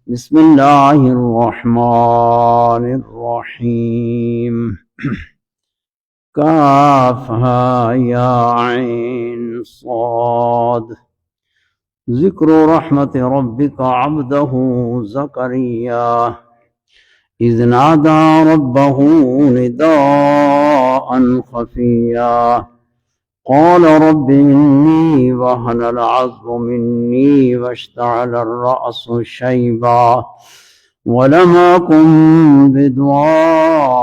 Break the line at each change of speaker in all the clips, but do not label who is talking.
بسم اللہ الرحمن الرحیم کافہا یا عین صاد ذکر رحمت ربک عبدہ زکریا اذ نادى ربه نداء خفيا قال رب إني وهن العظم مني واشتعل الرأس شيبا ولم أكن بدعائك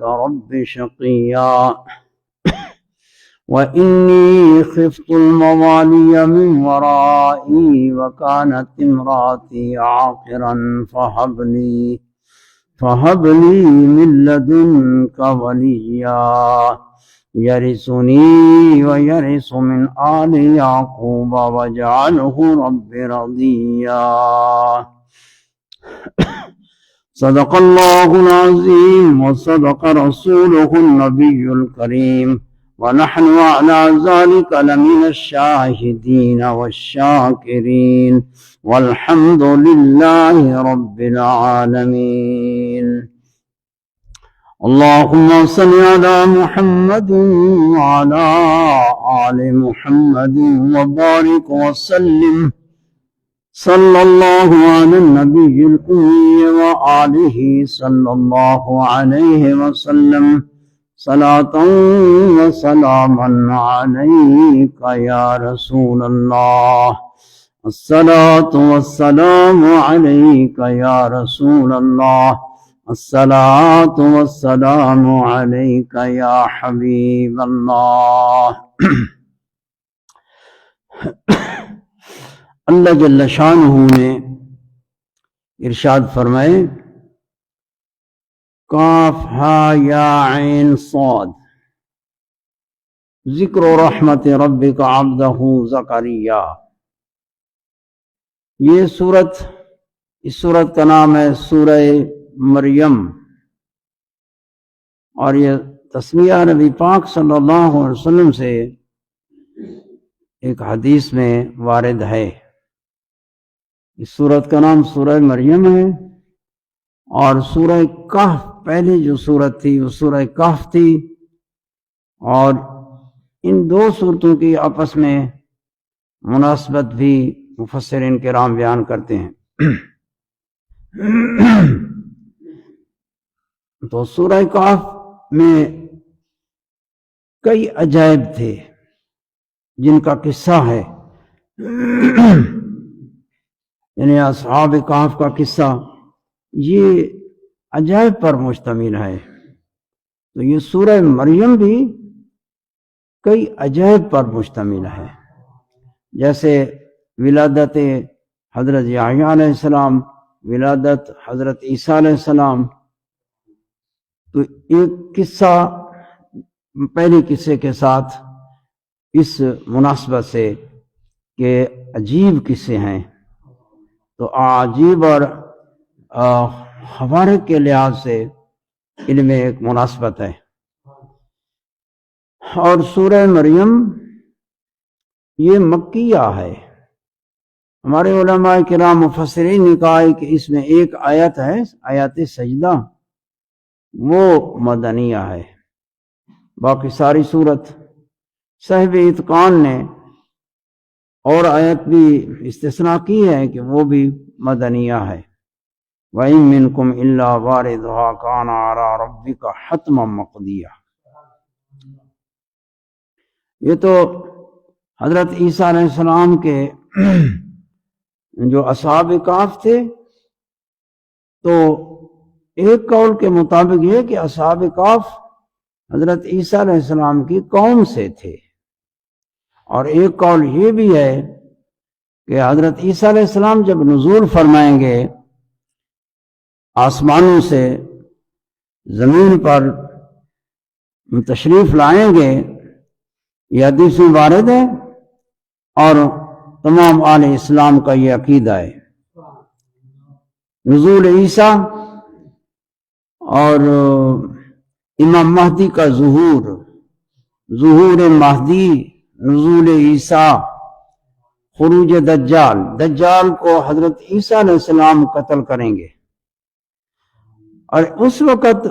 رب شقيا وإني خفت الموالي من ورائي وكانت امرأتي عاقرا فهب لي من لدنك وليا يرثني ويرث من آل يعقوب واجعله رب رضيا صدق الله العظيم وصدق رسوله النبي الكريم ونحن على ذلك لمن الشاهدين والشاكرين والحمد لله رب العالمين اللهم صل على محمد وعلى آل محمد وبارك وسلم صلى الله على النبي الأمي وآله صلى الله عليه وسلم صلاة وسلاما عليك يا رسول الله الصلاة والسلام عليك يا رسول الله الصلاة والسلام عليك يا حبيب الله اللہ جل شانہ نے ارشاد فرمائے کاف ہا یا عین صاد ذکر رحمت ربک عبدہ زکریا. یہ اس سورت کا نام ہے سورہ مریم، اور یہ تسمیہ نبی پاک صلی اللہ علیہ وسلم سے ایک حدیث میں وارد ہے. اس سورت کا نام سورہ مریم ہے، اور سورہ کہف پہلے جو سورت تھی وہ سورہ کہف تھی، اور ان دو سورتوں کی آپس میں مناسبت بھی مفسرین کرام بیان کرتے ہیں. تو سورہ کہف میں کئی عجائب تھے جن کا قصہ ہے، یعنی اصحاب کہف کا قصہ یہ عجائب پر مشتمل ہے. تو یہ سورہ مریم بھی کئی عجائب پر مشتمل ہے، جیسے ولادت حضرت یحییٰ علیہ السلام، ولادت حضرت عیسیٰ علیہ السلام. تو ایک قصہ پہلے قصے کے ساتھ اس مناسبت سے کہ عجیب قصے ہیں، تو عجیب اور حوارے کے لحاظ سے ان میں ایک مناسبت ہے. اور سورہ مریم یہ مکیہ ہے. ہمارے علماء کرام مفسرین نے کہا ہے کہ اس میں ایک آیت ہے، آیت سجدہ، وہ مدنیہ ہے. باقی ساری صورت صاحب اتقان نے اور آیت بھی استثناء کی ہے کہ وہ بھی مدنیہ ہے. وَإِن مِّنكُمْ إِلَّا وَارِدُهَا كَانَ عَلَىٰ رَبِّكَ حَتْمًا مَّقْضِيًّا. یہ تو حضرت عیسیٰ علیہ السلام کے جو اصحاب کہف تھے، تو ایک قول کے مطابق یہ کہ اصحاب کہف حضرت عیسیٰ علیہ السلام کی قوم سے تھے، اور ایک قول یہ بھی ہے کہ حضرت عیسیٰ علیہ السلام جب نزول فرمائیں گے آسمانوں سے زمین پر تشریف لائیں گے، یہ حدیث میں وارد ہے اور تمام آل اسلام کا یہ عقیدہ ہے. نزول عیسیٰ اور امام مہدی کا ظہور مہدی، نزول عیسیٰ، خروج دجال، دجال کو حضرت عیسیٰ علیہ السلام قتل کریں گے، اور اس وقت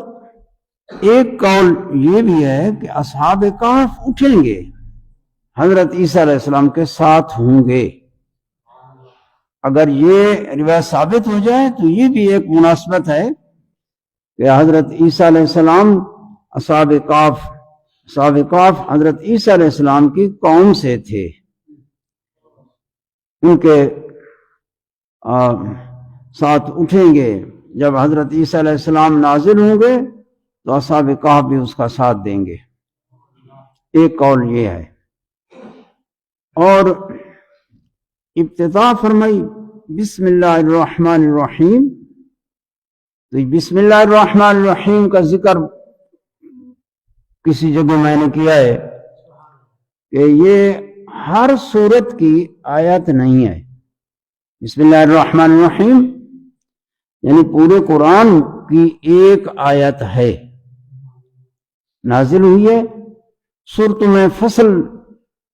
ایک قول یہ بھی ہے کہ اصحاب کہف اٹھیں گے، حضرت عیسیٰ علیہ السلام کے ساتھ ہوں گے۔ اگر یہ روایت ثابت ہو جائے تو یہ بھی ایک مناسبت ہے کہ حضرت عیسیٰ علیہ السلام اصحاب کہف حضرت عیسیٰ علیہ السلام کی قوم سے تھے، ان کے ساتھ اٹھیں گے۔ جب حضرت عیسیٰ علیہ السلام نازل ہوں گے تو اصحاب کہف بھی اس کا ساتھ دیں گے، ایک قول یہ ہے۔ اور ابتداء فرمائی بسم اللہ الرحمن الرحیم، تو بسم اللہ الرحمن الرحیم کا ذکر کسی جگہ میں نے کیا ہے کہ یہ ہر سورت کی آیت نہیں ہے۔ بسم اللہ الرحمن الرحیم یعنی پورے قرآن کی ایک آیت ہے، نازل ہوئی ہے سورتوں میں فصل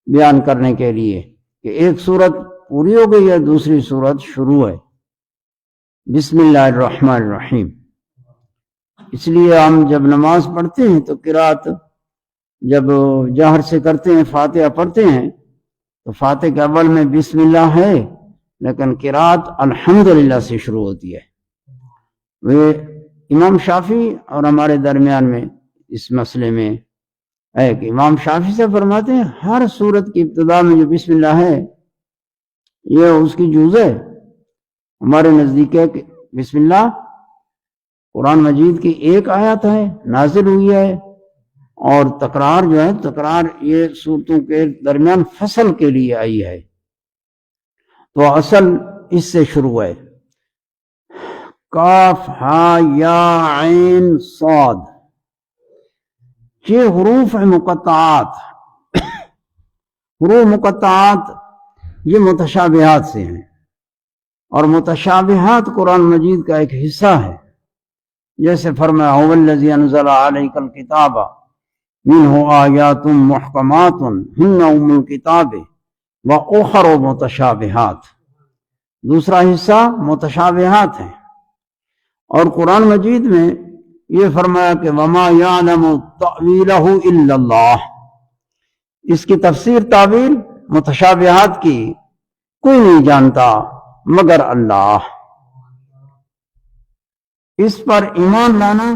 بیان کرنے کے لیے کہ ایک سورت پوری ہو گئی ہے، دوسری سورت شروع ہے۔ بسم اللہ الرحمن الرحیم، اس لیے ہم جب نماز پڑھتے ہیں تو قرات جب جہر سے کرتے ہیں، فاتحہ پڑھتے ہیں تو فاتحہ کے اول میں بسم اللہ ہے، لیکن قرات الحمدللہ سے شروع ہوتی ہے۔ وہ امام شافعی اور ہمارے درمیان میں اس مسئلے میں ہے کہ امام شافعی سے فرماتے ہیں ہر سورت کی ابتدا میں جو بسم اللہ ہے یہ اس کی جز ہے۔ ہمارے نزدیک ہے کہ بسم اللہ قرآن مجید کی ایک آیت ہے، نازل ہوئی ہے، اور تکرار جو ہے تکرار یہ سورتوں کے درمیان فصل کے لیے آئی ہے، تو اصل اس سے شروع ہے۔ کاف ہا یا عین صاد، یہ حروف مقطعات، حروف مقطعات یہ متشابہات سے ہیں، اور متشابہات قرآن مجید کا ایک حصہ ہے۔ جیسے فرمایا هو الذی انزل علیک الکتاب منہ آیات محکمات ہن ام الکتاب واخر متشابہات، دوسرا حصہ متشابہات ہیں۔ اور قرآن مجید میں یہ فرمایا کہ وما یعلم تأویلہ الا اللہ، اس کی تفسیر تعویل متشابہات کی کوئی نہیں جانتا مگر اللہ۔ اس پر ایمان لانا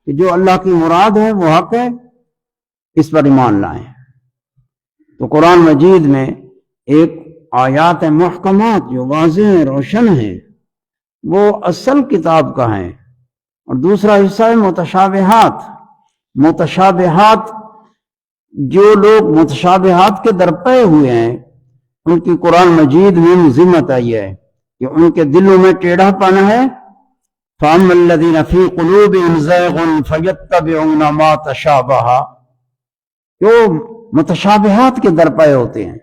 کہ جو اللہ کی مراد ہے وہ حق ہے، اس پر ایمان لائیں۔ تو قرآن مجید میں ایک آیات محکمات جو واضح ہیں، روشن ہیں، وہ اصل کتاب کا ہیں، اور دوسرا حصہ ہے متشابہات۔ متشابہات جو لوگ متشابہات کے درپے ہوئے ہیں ان کی قرآن مجید میں مذمت آئی ہے کہ ان کے دلوں میں ٹیڑھا پن ہے۔ فَأَمَّا الَّذِينَ فِي قُلُوبِهِمْ زَيْغٌ فَيَتَّبِعُونَ مَا تَشَابَهَ، جو متشابہات کے درپے ہوتے ہیں۔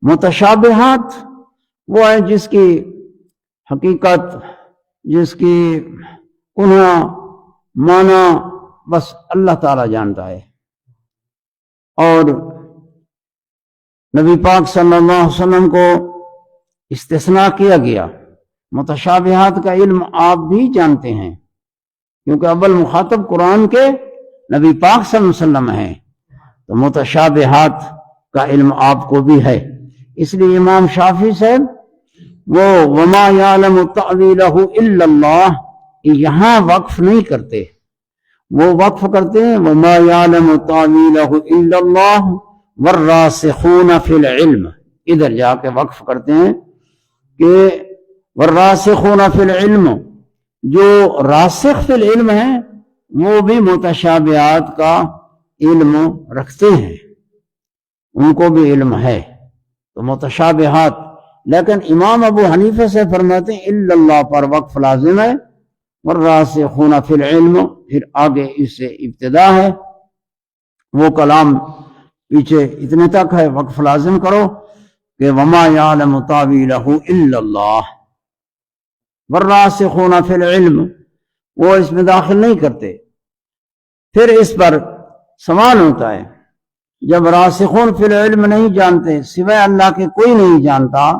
متشابہات وہ ہے جس کی حقیقت، جس کی کنہ معنی بس اللہ تعالی جانتا ہے، اور نبی پاک صلی اللہ علیہ وسلم کو استثناء کیا گیا۔ متشابہات کا علم آپ بھی جانتے ہیں کیونکہ اول مخاطب قرآن کے نبی پاک صلی اللہ علیہ وسلم ہیں، تو متشابہات کا علم آپ کو بھی ہے۔ اس لیے امام شافعی صاحب وہ وما یعلم تأویلہ الا اللہ یہاں وقف نہیں کرتے، وہ وقف کرتے ہیں وما یعلم تأویلہ الا اللہ والراسخون فی العلم، ادھر جا کے وقف کرتے ہیں کہ والراسخون فی العلم، جو راسخ فی العلم ہیں وہ بھی متشابہات کا علم رکھتے ہیں، ان کو بھی علم ہے۔ تو متشابہات، لیکن امام ابو حنیفہ سے فرماتے ہیں الا اللہ پر وقف لازم ہے، والراسخون فی العلم پھر آگے اس سے ابتدا ہے، وہ کلام پیچھے اتنے تک ہے، وقف لازم کرو کہ وما یعلم تاویلہ الا اللہ، والراسخون فی العلم وہ اس میں داخل نہیں کرتے۔ پھر اس پر سوال ہوتا ہے جب راسخون فی العلم نہیں جانتے، سوائے اللہ کے کوئی نہیں جانتا،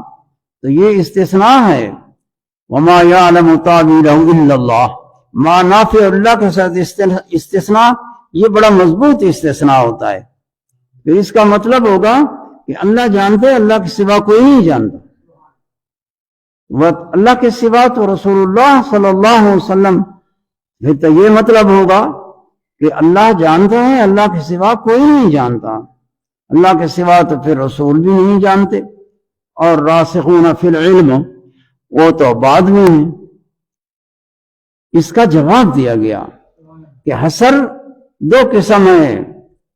تو یہ استثناء ہے۔ وما یعلم تاویلہ الا اللہ، ما نافع اللہ کے ساتھ استثناء، یہ بڑا مضبوط استثناء ہوتا ہے۔ پھر اس کا مطلب ہوگا کہ اللہ جانتے، اللہ کے سوا کوئی نہیں جانتا، اللہ کے سوا تو رسول اللہ صلی اللہ علیہ وسلم۔ پھر تو یہ مطلب ہوگا کہ اللہ جانتے ہیں، اللہ کے سوا کوئی نہیں جانتا، اللہ کے سوا تو پھر رسول بھی نہیں جانتے، اور راسخون فی العلم وہ تو بعد میں ہیں۔ اس کا جواب دیا گیا کہ حسر دو قسم ہے،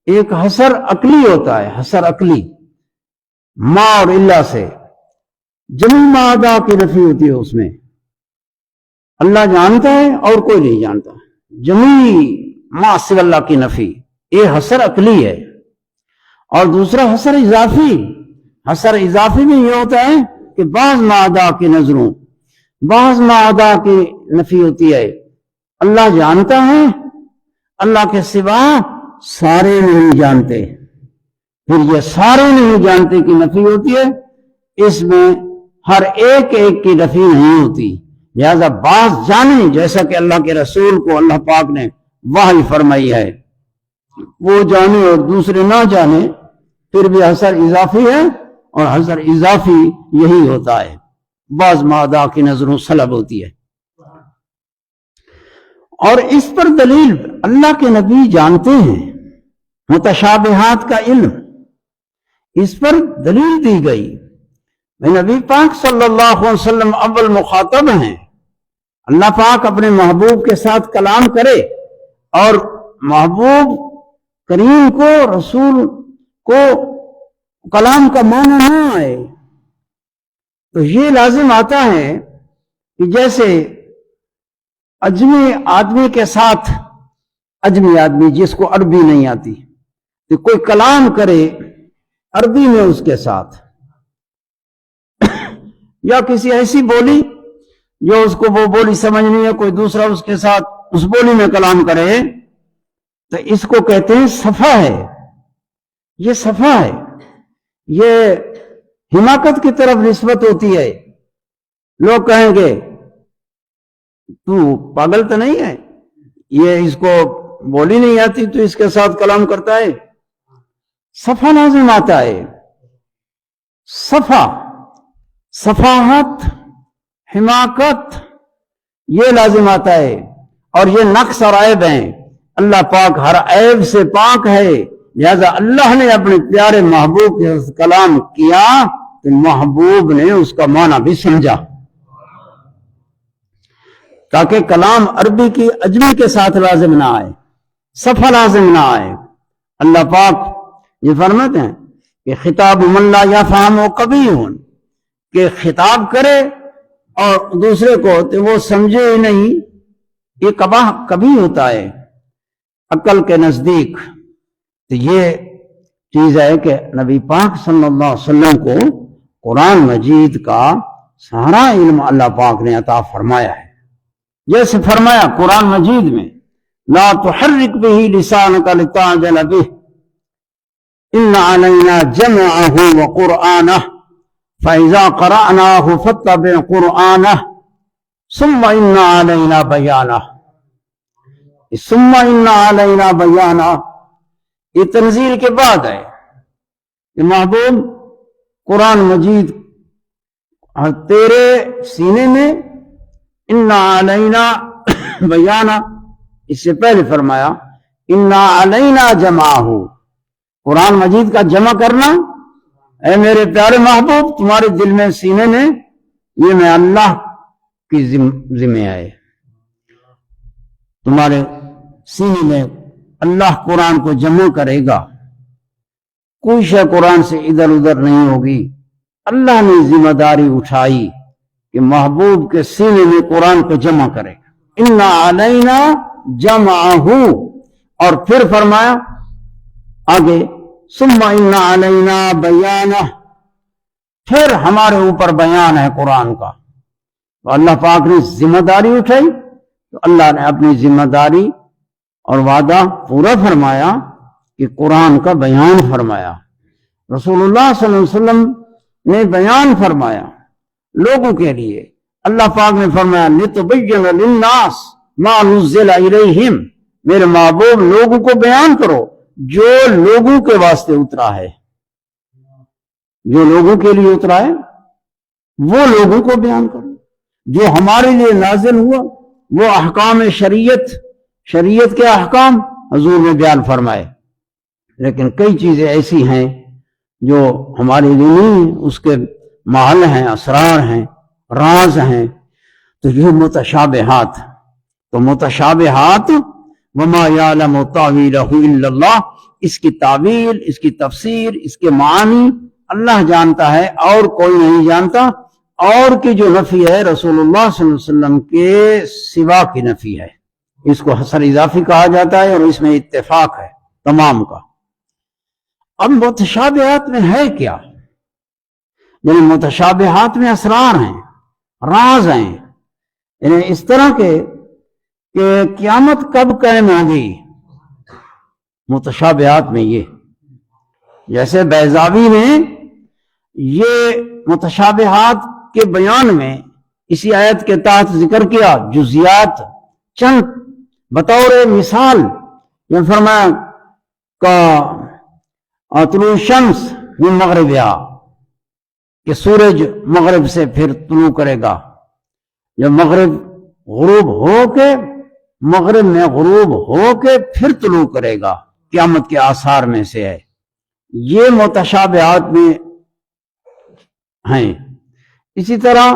ایک حسر عقلی ہوتا ہے، حسر عقلی، ما اور اللہ سے جمع مادہ کی نفی ہوتی ہے، اس میں اللہ جانتا ہے اور کوئی نہیں جانتا، جمعی ما سوى اللہ کی نفی، یہ حسر عقلی ہے۔ اور دوسرا حسر اضافی، حسر اضافی میں یہ ہوتا ہے کہ بعض مادہ کی نظروں، بعض مادہ کی نفی ہوتی ہے، اللہ جانتا ہے، اللہ کے سوا سارے نہیں جانتے، پھر یہ سارے نہیں جانتے کی نفی ہوتی ہے، اس میں ہر ایک کی نفی نہیں ہوتی، لہذا بعض جانے، جیسا کہ اللہ کے رسول کو اللہ پاک نے وحی فرمائی ہے، وہ جانے اور دوسرے نہ جانے، پھر بھی حسر اضافی ہے، اور حسر اضافی یہی ہوتا ہے، بعض مادہ کی نظروں سلب ہوتی ہے۔ اور اس پر دلیل اللہ کے نبی جانتے ہیں، متشابہات کا علم، اس پر دلیل دی گئی۔ نبی پاک صلی اللہ علیہ وسلم اول مخاطب ہیں، اللہ پاک اپنے محبوب کے ساتھ کلام کرے اور محبوب کریم کو، رسول کو کلام کا معنی نہ آئے، تو یہ لازم آتا ہے کہ جیسے اجمی آدمی کے ساتھ، اجمی آدمی جس کو عربی نہیں آتی، تو کوئی کلام کرے عربی میں اس کے ساتھ، یا کسی ایسی بولی جو اس کو وہ بولی سمجھ نہیں ہے، کوئی دوسرا اس کے ساتھ اس بولی میں کلام کرے، تو اس کو کہتے ہیں صفا ہے، یہ صفا ہے، یہ حماقت کی طرف نسبت ہوتی ہے۔ لوگ کہیں گے تو پاگل تو نہیں ہے، یہ اس کو بولی نہیں آتی تو اس کے ساتھ کلام کرتا ہے، صفا لازم آتا ہے، صفا، صفاحت، حماقت، یہ لازم آتا ہے، اور یہ نقص اور عیب ہیں، اللہ پاک ہر عیب سے پاک ہے، لہذا اللہ نے اپنے پیارے محبوب کے کلام کیا تو محبوب نے اس کا معنی بھی سمجھا، تاکہ کلام عربی کی اجمی کے ساتھ لازم نہ آئے، صفا لازم نہ آئے۔ اللہ پاک یہ فرماتے ہیں کہ خطاب من لا یفہم قبیح، کہ خطاب کرے اور دوسرے کو تو وہ سمجھے ہی نہیں، یہ کبھی ہوتا ہے عقل کے نزدیک۔ تو یہ چیز ہے کہ نبی پاک صلی اللہ علیہ وسلم کو قرآن مجید کا سارا علم اللہ پاک نے عطا فرمایا ہے، جیسے فرمایا قرآن مجید میں لا تحرک بہ لسانک لتعجل بہ ان علینا جمعہ وقرآنہ فإذا قرأناه فاتبع قرآنه ثم إن علينا بيانه، ثم إن علينا بيانه یہ تنزیل کے بعد ہے کہ محبوب قرآن مجید تیرے سینے میں، ان علینا بیانہ، اس سے پہلے فرمایا ان علینا جمعہ، قرآن مجید کا جمع کرنا، اے میرے پیارے محبوب تمہارے دل میں، سینے میں، یہ میں اللہ کی ذمہ ہے، تمہارے سینے میں اللہ قرآن کو جمع کرے گا، کوئی شے قرآن سے ادھر ادھر نہیں ہوگی، اللہ نے ذمہ داری اٹھائی کہ محبوب کے سینے میں قرآن کو جمع کرے گا، ان علینا جمعہ، اور پھر فرمایا آگے ثم ان علینا بیانہ، پھر ہمارے اوپر بیان ہے قرآن کا۔ تو اللہ پاک نے ذمہ داری اٹھائی، تو اللہ نے اپنی ذمہ داری اور وعدہ پورا فرمایا کہ قرآن کا بیان فرمایا، رسول اللہ صلی اللہ علیہ وسلم نے بیان فرمایا لوگوں کے لیے۔ اللہ پاک نے فرمایا لِتُبَيِّنَ لِلنَّاسِ مَا نُزِّلَ إِلَيْهِمْ، میرے محبوب لوگوں کو بیان کرو جو لوگوں کے واسطے اترا ہے، جو لوگوں کے لیے اترا ہے وہ لوگوں کو بیان کرو، جو ہمارے لیے نازل ہوا وہ احکام شریعت کے احکام حضور نے بیان فرمائے۔ لیکن کئی چیزیں ایسی ہیں جو ہمارے لیے نہیں ہیں، اس کے محل ہیں، اسرار ہیں، راز ہیں، تو یہ متشابہات، تو متشابہات وما یعلم تاویلہ الا اللہ، اس کی تعویل، اس کی تفسیر، اس کے معانی اللہ جانتا ہے اور کوئی نہیں جانتا، اور کی جو نفی ہے رسول اللہ صلی اللہ علیہ وسلم کے سوا کی نفی ہے، اس کو حصر اضافی کہا جاتا ہے اور اس میں اتفاق ہے تمام کا۔ اب متشابہات میں ہے کیا؟ یعنی متشابہات میں اسرار ہیں، راز ہیں، یعنی اس طرح کے کہ قیامت کب قائم ہوگی، متشابہات میں یہ، جیسے بیضاوی نے یہ متشابہات کے بیان میں اسی آیت کے تحت ذکر کیا جزیات چند بطور مثال، یہ فرمایا کا طلوع شمس من مغربہا، کہ سورج مغرب سے پھر طلوع کرے گا، جب مغرب میں غروب ہو کے پھر طلوع کرے گا، قیامت کے آثار میں سے ہے، یہ متشابہات میں ہیں۔ اسی طرح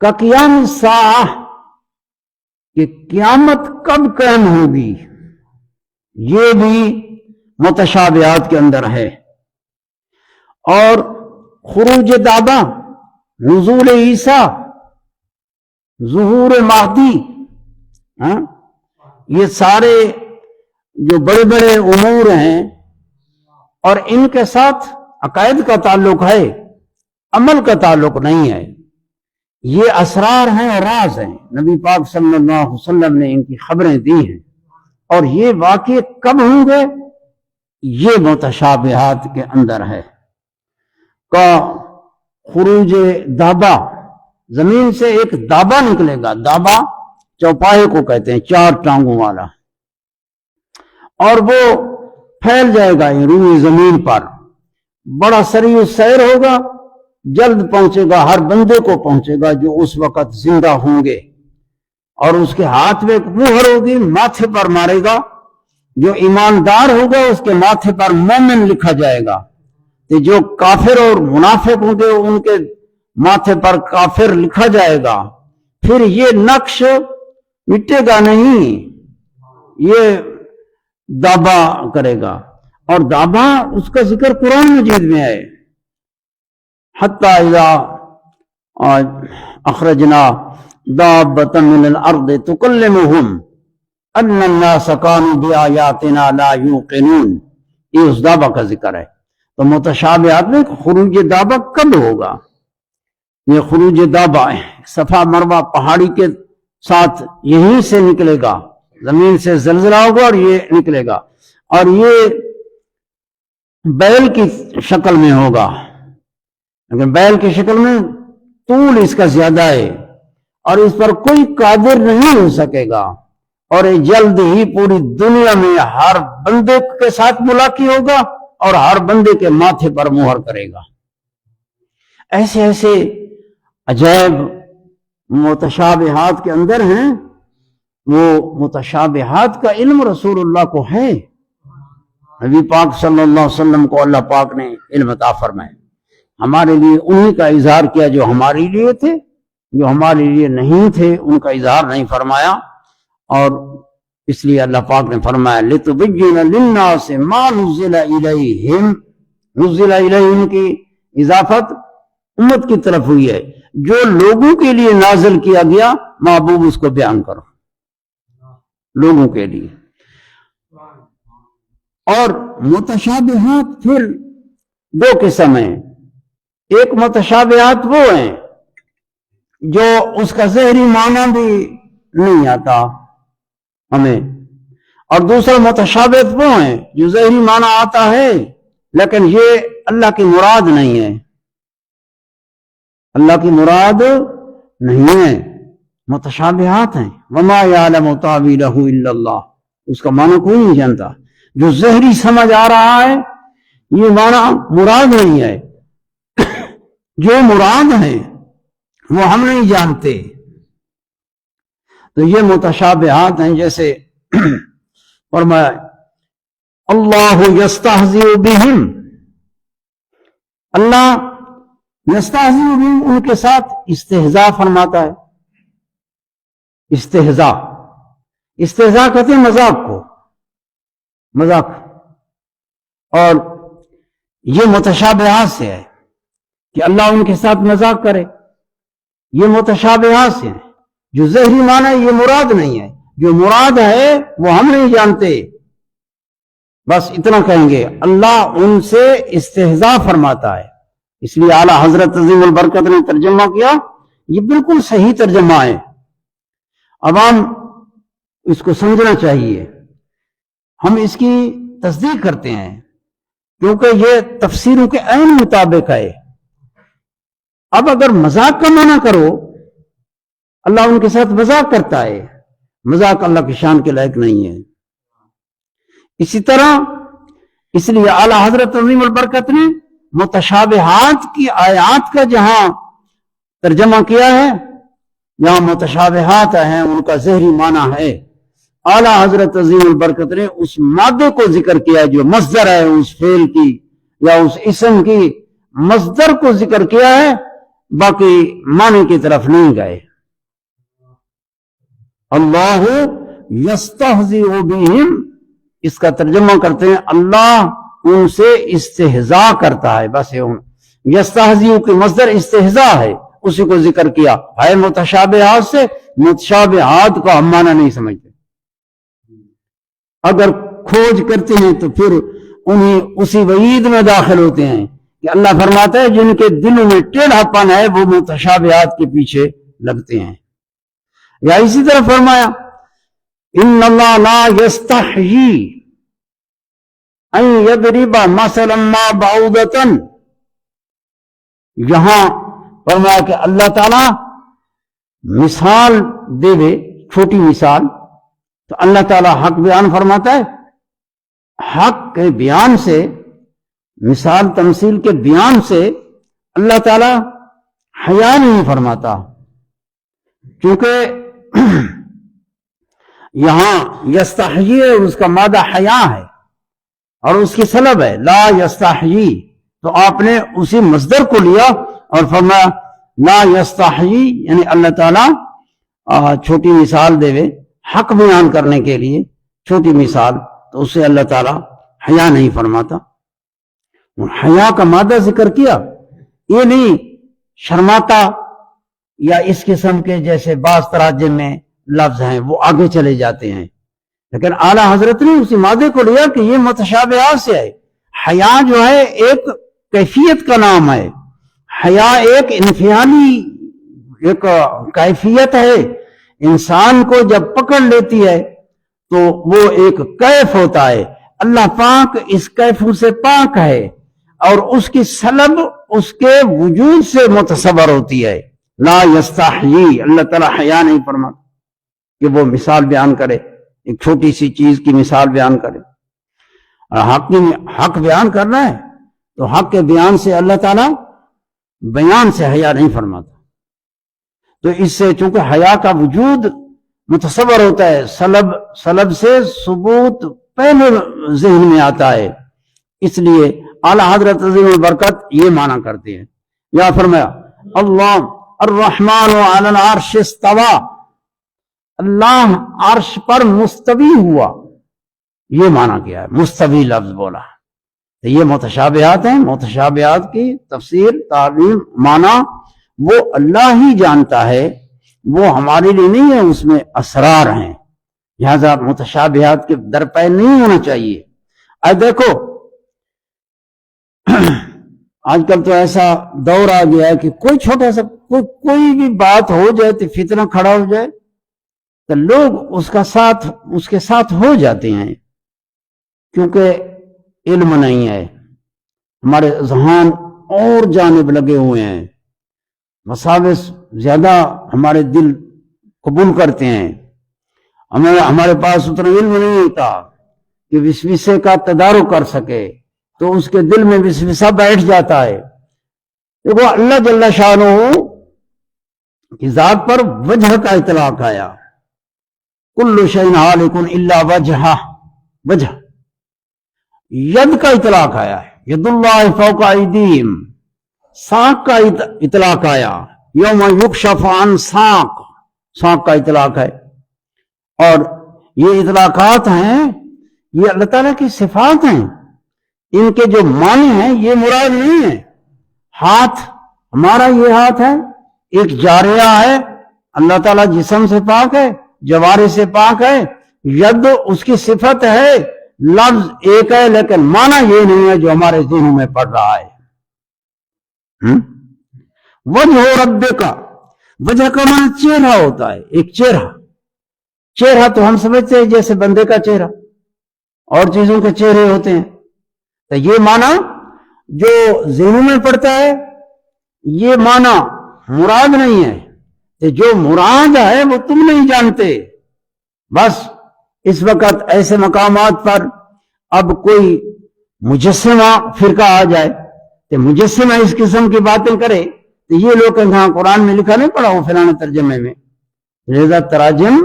کا قیام الساعہ، کہ قیامت کب قائم ہوگی، یہ بھی متشابہات کے اندر ہے۔ اور خروج دابہ، نزول عیسیٰ، ظہور مہدی، یہ سارے جو بڑے بڑے امور ہیں اور ان کے ساتھ عقائد کا تعلق ہے، عمل کا تعلق نہیں ہے، یہ اسرار ہیں اور راز ہیں، نبی پاک صلی اللہ علیہ وسلم نے ان کی خبریں دی ہیں، اور یہ واقع کب ہوں گے یہ متشابہات کے اندر ہے۔ کا خروج دابہ، زمین سے ایک دابہ نکلے گا، دابہ چوپائے کو کہتے ہیں، 4 ٹانگوں والا، اور وہ پھیل جائے گا روئے زمین پر، بڑا سریع السیر ہوگا، جلد پہنچے گا، ہر بندے کو پہنچے گا جو اس وقت زندہ ہوں گے، اور اس کے ہاتھ میں ایک مہر ہوگی، ماتھے پر مارے گا، جو ایماندار ہوگا اس کے ماتھے پر مومن لکھا جائے گا، کہ جو کافر اور منافق ہوں گے ان کے ماتھے پر کافر لکھا جائے گا۔ پھر یہ نقش مٹے گا نہیں، یہ دابہ کرے گا، اور دابہ اس کا ذکر قرآن مجید میں ہے، حتی اذا اخرجنا دابة من الارض تکلمهم ان الناس كانوا بآیاتنا لا یوقنون، یہ اس دابہ کا ذکر ہے۔ تو متشابہات میں خروج دابہ کب ہوگا؟ یہ خروج دابہ صفا مروہ پہاڑی کے ساتھ یہیں سے نکلے گا، زمین سے زلزلہ ہوگا اور یہ نکلے گا، اور یہ بیل کی شکل میں ہوگا، لیکن بیل کی شکل میں طول اس کا زیادہ ہے، اور اس پر کوئی قادر نہیں ہو سکے گا، اور یہ جلد ہی پوری دنیا میں ہر بندے کے ساتھ ملاقات ہوگا اور ہر بندے کے ماتھے پر مہر کرے گا۔ ایسے ایسے عجائب متشابہات کے اندر ہیں، وہ متشابہات کا علم رسول اللہ کو ہے، نبی پاک صلی اللہ علیہ وسلم کو اللہ پاک نے علم عطا فرمائے، ہمارے لیے انہی کا اظہار کیا جو ہمارے لیے تھے، جو ہمارے لیے نہیں تھے ان کا اظہار نہیں فرمایا، اور اس لیے اللہ پاک نے فرمایا لِتُبَيِّنَ لِلنَّاسِ مَا نُزِّلَ إِلَيْهِمْ، نُزِّلَ إِلَيْهِمْ کی اضافت امت کی طرف ہوئی ہے، جو لوگوں کے لیے نازل کیا گیا محبوب اس کو بیان کرو، لوگوں کے لیے۔ اور متشابہات پھر 2 قسم ہیں، ایک متشابہات وہ ہیں جو اس کا ظاہری معنی بھی نہیں آتا ہمیں، اور دوسرا متشابہت وہ ہیں جو ظاہری معنی آتا ہے لیکن یہ اللہ کی مراد نہیں ہے، اللہ کی مراد نہیں ہے، متشابہات ہیں۔ وما یعلم تاویلہ الا اللہ، اس کا معنی کوئی نہیں جانتا۔ جو ظاہری سمجھ آ رہا ہے یہ معنی مراد نہیں ہے، جو مراد ہے وہ ہم نہیں جانتے۔ تو یہ متشابہات ہیں، جیسے فرمایا اللہ یستہزئ بہم، اللہ یستہزئ بہم ان کے ساتھ استہزاء فرماتا ہے۔ استہزاء کہتے ہیں مذاق کو، مذاق، اور یہ متشابہات سے ہے کہ اللہ ان کے ساتھ مذاق کرے، یہ متشابہات سے ہے۔ جو ظاہری معنی یہ مراد نہیں ہے، جو مراد ہے وہ ہم نہیں جانتے، بس اتنا کہیں گے۔ اللہ ان سے استہزاء فرماتا ہے، اس لیے اعلیٰ حضرت عظیم البرکت نے ترجمہ کیا، یہ بالکل صحیح ترجمہ ہے۔ عوام اس کو سمجھنا چاہیے، ہم اس کی تصدیق کرتے ہیں کیونکہ یہ تفسیروں کے عین مطابق ہے۔ اب اگر مذاق کا معنی کرو، اللہ ان کے ساتھ مذاق کرتا ہے، مذاق اللہ کی شان کے لائق نہیں ہے۔ اسی طرح اس لیے اعلیٰ حضرت عظیم البرکت نے متشابہات کی آیات کا جہاں ترجمہ کیا ہے، جہاں متشابہات ہیں ان کا ظاہری معنی ہے، اعلیٰ حضرت عظیم البرکت نے اس مادے کو ذکر کیا جو مصدر ہے اس فعل کی یا اس اسم کی، مصدر کو ذکر کیا ہے، باقی معنی کی طرف نہیں گئے۔ اللہ یستہزئ بہم، اس کا ترجمہ کرتے ہیں اللہ ان سے استہزاء کرتا ہے، بس یستہزئ کے مصدر استہزاء ہے، اسی کو ذکر کیا ہے متشابہات سے۔ متشابہات کا ہم معنی نہیں سمجھتے، اگر کھوج کرتے ہیں تو پھر انہیں اسی وعید میں داخل ہوتے ہیں کہ اللہ فرماتا ہے جن کے دلوں میں ٹیڑھا پن ہے وہ متشابہات کے پیچھے لگتے ہیں۔ یا اسی طرح فرمایا ان اللہ لا یستحیی ان یضرب مثلا ما بعوضۃ، یہاں فرمایا کہ اللہ تعالیٰ مثال دے دے، چھوٹی مثال، تو اللہ تعالیٰ حق بیان فرماتا ہے، حق کے بیان سے، مثال تمثیل کے بیان سے اللہ تعالیٰ حیا نہیں فرماتا، کیونکہ یہاں یستحیی اس کا مادہ حیا ہے اور اس کی سلب ہے لا یستحیی، تو آپ نے اسی مصدر کو لیا اور فرمایا لا یستحیی، یعنی اللہ تعالیٰ چھوٹی مثال دے حق بیان کرنے کے لیے، چھوٹی مثال، تو اسے اللہ تعالیٰ حیا نہیں فرماتا۔ حیا کا مادہ ذکر کیا، یہ نہیں شرماتا یا اس قسم کے جیسے بعض تراجم میں لفظ ہیں وہ آگے چلے جاتے ہیں، لیکن اعلیٰ حضرت نے اسی مادے کو لیا کہ یہ متشابہات سے ہے۔ حیا جو ہے ایک کیفیت کا نام ہے، حیا ایک انفعالی ایک کیفیت ہے، انسان کو جب پکڑ لیتی ہے تو وہ ایک کیف ہوتا ہے۔ اللہ پاک اس کیف سے پاک ہے اور اس کی سلب اس کے وجود سے متصور ہوتی ہے۔ لا یستحیی، اللہ تعالیٰ حیا نہیں فرماتا کہ وہ مثال بیان کرے، ایک چھوٹی سی چیز کی مثال بیان کرے۔ حق بیان کرنا ہے تو حق کے بیان سے اللہ تعالیٰ بیان سے حیا نہیں فرماتا۔ تو اس سے چونکہ حیا کا وجود متصور ہوتا ہے، سلب سے ثبوت پہلے ذہن میں آتا ہے، اس لیے اعلیٰ حضرت عظیم البرکت یہ معنی کرتے ہیں۔ یا فرمایا اللہ الرحمن علی العرش استوى، اللہ عرش پر مستوی ہوا، یہ معنی کیا ہے، مستوی لفظ بولا۔ تو یہ متشابہات ہیں، متشابہات کی تفسیر، تعلیم، معنی وہ اللہ ہی جانتا ہے، وہ ہمارے لیے نہیں ہے، اس میں اسرار ہیں، لہذا متشابہات کے درپے نہیں ہونا چاہیے۔ اب دیکھو آج کل تو ایسا دور آ گیا ہے کہ کوئی چھوٹا سا کوئی بھی بات ہو جائے تو فتنہ کھڑا ہو جائے، تو لوگ اس کے ساتھ ہو جاتے ہیں، کیونکہ علم نہیں ہے، ہمارے ذہان اور جانب لگے ہوئے ہیں، وساوس زیادہ ہمارے دل قبول کرتے ہیں، ہمارے پاس اتنا علم نہیں ہوتا کہ وسوسے کا تدارک کر سکے، تو اس کے دل میں وسوسہ بیٹھ جاتا ہے۔ دیکھو اللہ جل شانہ کی ذات پر وجہ کا اطلاق آیا، کل شیء ہالک الا وجہہ، وجہ۔ ید کا اطلاق آیا ہے، ید اللہ فوق ایدیہم، ساق کا اطلاق آیا، یوم یکشف عن ساق، ساق کا اطلاق ہے۔ اور یہ اطلاقات ہیں، یہ اللہ تعالیٰ کی صفات ہیں، ان کے جو معنی ہیں یہ مراد نہیں ہے۔ ہاتھ، ہمارا یہ ہاتھ ہے، ایک جاریہ ہے، اللہ تعالیٰ جسم سے پاک ہے، جوارح سے پاک ہے۔ ید اس کی صفت ہے، لفظ ایک ہے لیکن معنی یہ نہیں ہے جو ہمارے ذہنوں میں پڑ رہا ہے۔ وجہ ربک کا، وجہ کا معنی چہرہ ہوتا ہے، ایک چہرہ۔ چہرہ تو ہم سمجھتے ہیں جیسے بندے کا چہرہ، اور چیزوں کے چہرے ہوتے ہیں، تو یہ معنی جو ذہنوں میں پڑتا ہے یہ معنی مراد نہیں ہے، کہ جو مراد ہے وہ تم نہیں جانتے۔ بس اس وقت ایسے مقامات پر اب کوئی مجسمہ فرقہ آ جائے کہ مجسمہ اس قسم کی باتیں کرے، تو یہ لوگ کہیں ہاں قرآن میں لکھا نہیں پڑا وہ فلاں ترجمے میں، لہذا تراجم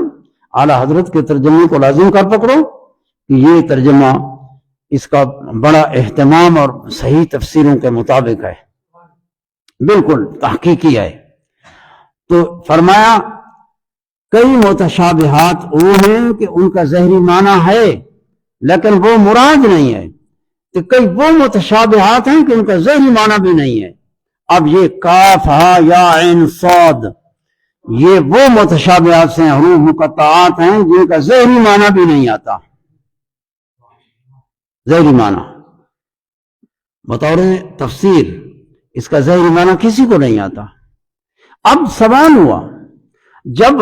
اعلی حضرت کے ترجمے کو لازم کر پکڑو کہ یہ ترجمہ اس کا بڑا اہتمام اور صحیح تفسیروں کے مطابق ہے، بالکل تحقیقی ہے۔ تو فرمایا کئی متشابہات وہ ہیں کہ ان کا ظاہری معنی ہے لیکن وہ مراد نہیں ہے، تو کئی وہ متشابہات ہیں کہ ان کا ظاہری معنی بھی نہیں ہے۔ اب یہ کاف ہا یا عین صاد، یہ وہ متشابہات ہیں، حروف مقطعات ہیں جن کا ظاہری معنی بھی نہیں آتا، ظاہری معنی بطور تفسیر اس کا ظاہری معنی کسی کو نہیں آتا۔ اب سوال ہوا، جب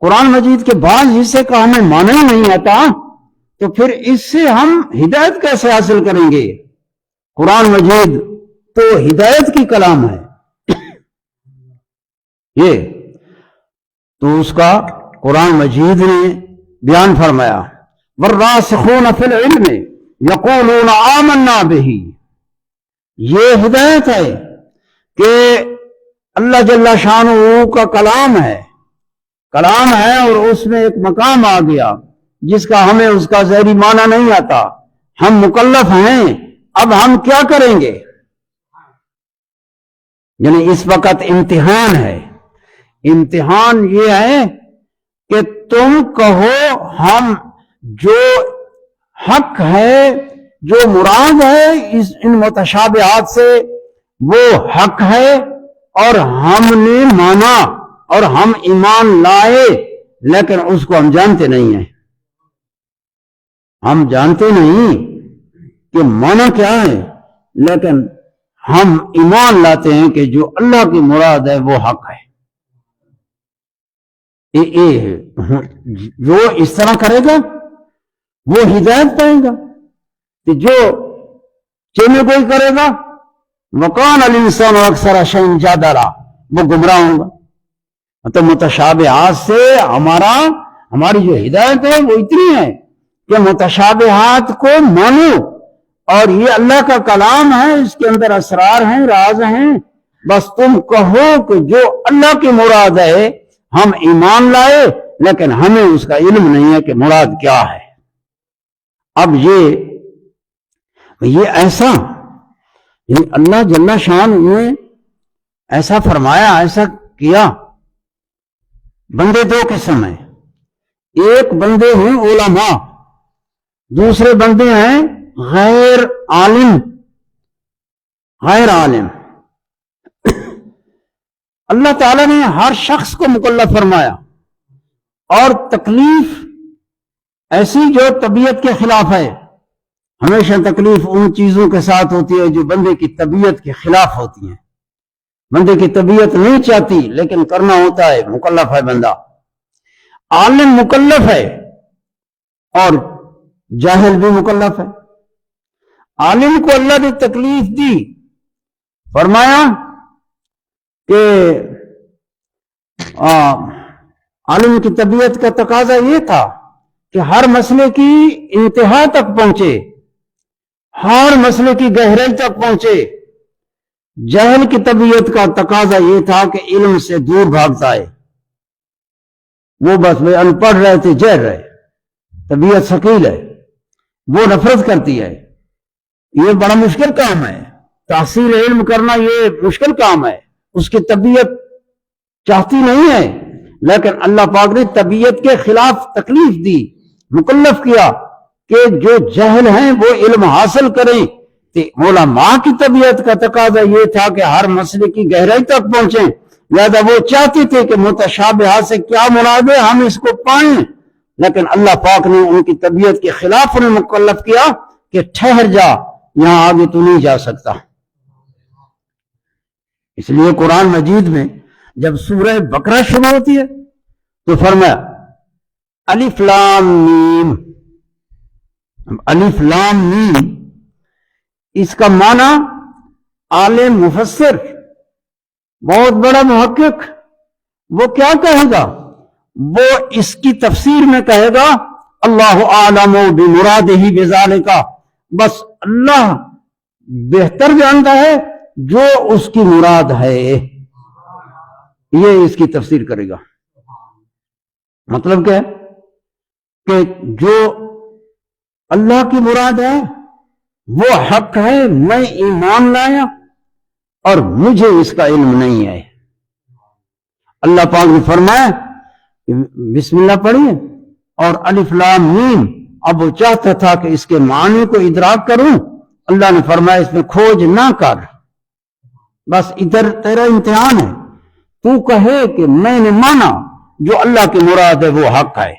قرآن مجید کے بعض حصے کا ہمیں معنی ہی نہیں آتا تو پھر اس سے ہم ہدایت کیسے حاصل کریں گے؟ قرآن مجید تو ہدایت کی کلام ہے، یہ تو اس کا قرآن مجید نے بیان فرمایا، والراسخون فی العلم یقولون آمنا بہ، یہ ہدایت ہے کہ اللہ جل شانہ کا کلام ہے اور اس میں ایک مقام آ گیا جس کا ہمیں اس کا ظاہری معنی نہیں آتا، ہم مکلف ہیں، اب ہم کیا کریں گے؟ یعنی اس وقت امتحان ہے، امتحان یہ ہے کہ تم کہو ہم جو حق ہے، جو مراد ہے ان متشابہات سے وہ حق ہے اور ہم نے مانا اور ہم ایمان لائے، لیکن اس کو ہم جانتے نہیں ہیں، ہم جانتے نہیں کہ مانا کیا ہے، لیکن ہم ایمان لاتے ہیں کہ جو اللہ کی مراد ہے وہ حق ہے۔ جو اس طرح کرے گا وہ ہدایت پائے گا، کہ جو چینے کوئی کرے گا وَقَانَ الْإِنسَانُ أَكْثَرَ شَيْءٍ جَدَلًا، وہ گمراہ ہوگا۔ تو متشابہات سے ہماری جو ہدایت ہے وہ اتنی ہے کہ متشابہات کو مانو، اور یہ اللہ کا کلام ہے، اس کے اندر اسرار ہیں، راز ہیں، بس تم کہو کہ جو اللہ کی مراد ہے ہم ایمان لائے، لیکن ہمیں اس کا علم نہیں ہے کہ مراد کیا ہے۔ اب یہ ایسا یعنی اللہ جل شان نے ایسا فرمایا، ایسا کیا۔ بندے دو قسم ہیں، ایک بندے ہیں علماء، دوسرے بندے ہیں غیر عالم۔ اللہ تعالیٰ نے ہر شخص کو مکلف فرمایا، اور تکلیف ایسی جو طبیعت کے خلاف ہے، ہمیشہ تکلیف ان چیزوں کے ساتھ ہوتی ہے جو بندے کی طبیعت کے خلاف ہوتی ہیں، بندے کی طبیعت نہیں چاہتی لیکن کرنا ہوتا ہے، مکلف ہے بندہ۔ عالم مکلف ہے اور جاہل بھی مکلف ہے. عالم کو اللہ نے تکلیف دی، فرمایا کہ عالم کی طبیعت کا تقاضا یہ تھا کہ ہر مسئلے کی انتہا تک پہنچے، ہر مسئلے کی گہرائی تک پہنچے. جہل کی طبیعت کا تقاضا یہ تھا کہ علم سے دور بھاگتا ہے، وہ بس وہ ان پڑھ رہے تھے، جہل رہے، طبیعت ثقیل ہے، وہ نفرت کرتی ہے. یہ بڑا مشکل کام ہے، تحصیل علم کرنا یہ مشکل کام ہے، اس کی طبیعت چاہتی نہیں ہے. لیکن اللہ پاک نے طبیعت کے خلاف تکلیف دی، مکلف کیا کہ جو جہل ہیں وہ علم حاصل کریں. علماء کی طبیعت کا تقاضا یہ تھا کہ ہر مسئلے کی گہرائی تک پہنچیں، لہذا وہ چاہتے تھے کہ متشابہات سے کیا مراد ہے ہم اس کو پائیں. لیکن اللہ پاک نے ان کی طبیعت کے خلاف انہیں مکلف کیا کہ ٹھہر جا، یہاں آگے تو نہیں جا سکتا. اس لیے قرآن مجید میں جب سورہ بقرہ شروع ہوتی ہے تو فرمایا الف لام میم. الف لام میم اس کا معنی عالم مفسر بہت بڑا محقق وہ کیا کہے گا؟ وہ اس کی تفسیر میں کہے گا اللہ اعلم بمرادہ بذالک، بس اللہ بہتر جانتا ہے جو اس کی مراد ہے، یہ اس کی تفسیر کرے گا. مطلب کیا ہے کہ جو اللہ کی مراد ہے وہ حق ہے، میں ایمان لایا اور مجھے اس کا علم نہیں ہے. اللہ پاک نے فرمایا بسم اللہ پڑھیے اور الف لام میم. اب وہ چاہتا تھا کہ اس کے معنی کو ادراک کروں، اللہ نے فرمایا اس میں کھوج نہ کر، بس ادھر تیرا امتحان ہے، تو کہے کہ میں نے مانا جو اللہ کی مراد ہے وہ حق ہے.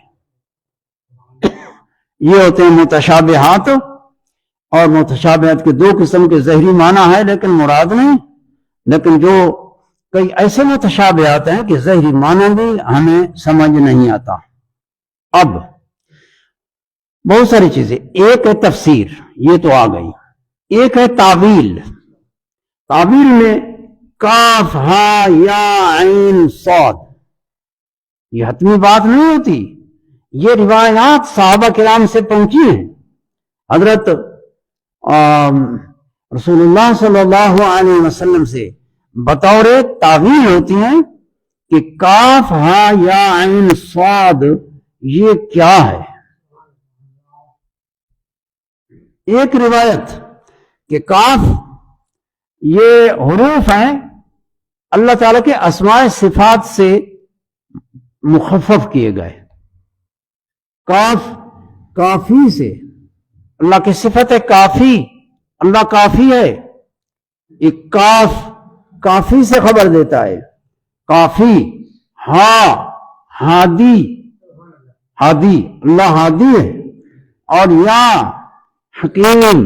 یہ ہوتے ہیں متشابہات، اور متشابہات کے دو قسم کے ظاہری معنی ہے لیکن مراد نہیں. لیکن جو کئی ایسے متشابہات ہیں کہ ظاہری معنی بھی ہمیں سمجھ نہیں آتا. اب بہت ساری چیزیں، ایک ہے تفسیر، یہ تو آ گئی. ایک ہے تعویل. تعویل میں کاف ہا یا عین صاد، یہ حتمی بات نہیں ہوتی، یہ روایات صحابہ کرام سے پہنچی ہیں. حضرت رسول اللہ صلی اللہ علیہ وسلم سے بطور تعویل ہوتی ہیں کہ کاف ہا یا عین صاد یہ کیا ہے. ایک روایت کہ کاف یہ حروف ہیں اللہ تعالیٰ کے اسماء صفات سے مخفف کیے گئے. کاف کافی سے، اللہ کی صفت ہے کافی، اللہ کافی ہے. ایک کاف کافی سے خبر دیتا ہے، کافی. ہاں ہادی، ہادی اللہ ہادی ہے. اور یا حکیم،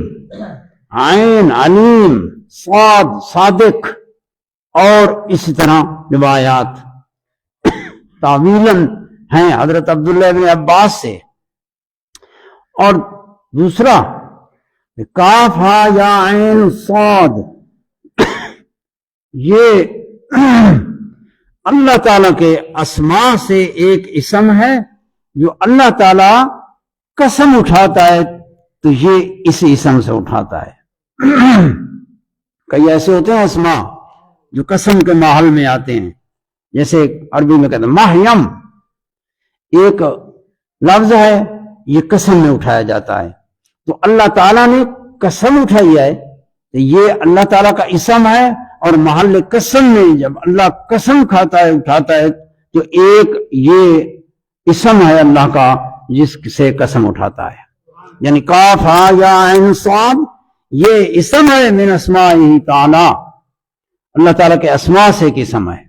عین علیم، صاد صادق، اور اسی طرح روایات تعویلاً ہیں حضرت عبداللہ بن عباس سے. اور دوسرا کاف ہا یا عین صاد، یہ اللہ تعالیٰ کے اسماء سے ایک اسم ہے جو اللہ تعالیٰ قسم اٹھاتا ہے تو یہ اس اسم سے اٹھاتا ہے. کئی ایسے ہوتے ہیں اسماء جو قسم کے ماحول میں آتے ہیں، جیسے عربی میں کہتے ہیں مہیم، ایک لفظ ہے یہ قسم میں اٹھایا جاتا ہے. تو اللہ تعالیٰ نے قسم اٹھائی ہے تو یہ اللہ تعالیٰ کا اسم ہے، اور محل قسم میں جب اللہ قسم کھاتا ہے اٹھاتا ہے تو ایک یہ اسم ہے اللہ کا جس سے قسم اٹھاتا ہے. یعنی کاف ہا یا عین صاد یہ اسم ہے من اسمائہ تعالی، اللہ تعالیٰ کے اسماء سے ایک اسم ہے.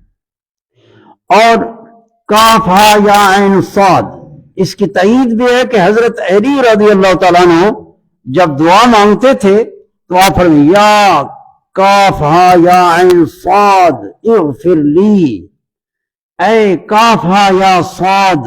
اور کاف ہا یا عین صاد اس کی تائید بھی ہے کہ حضرت علی رضی اللہ تعالیٰ عنہ جب دعا مانگتے تھے تو آپ فرمائیں یا کاف ہا یا عین صاد اغفر لی، اے کاف ہا یا صاد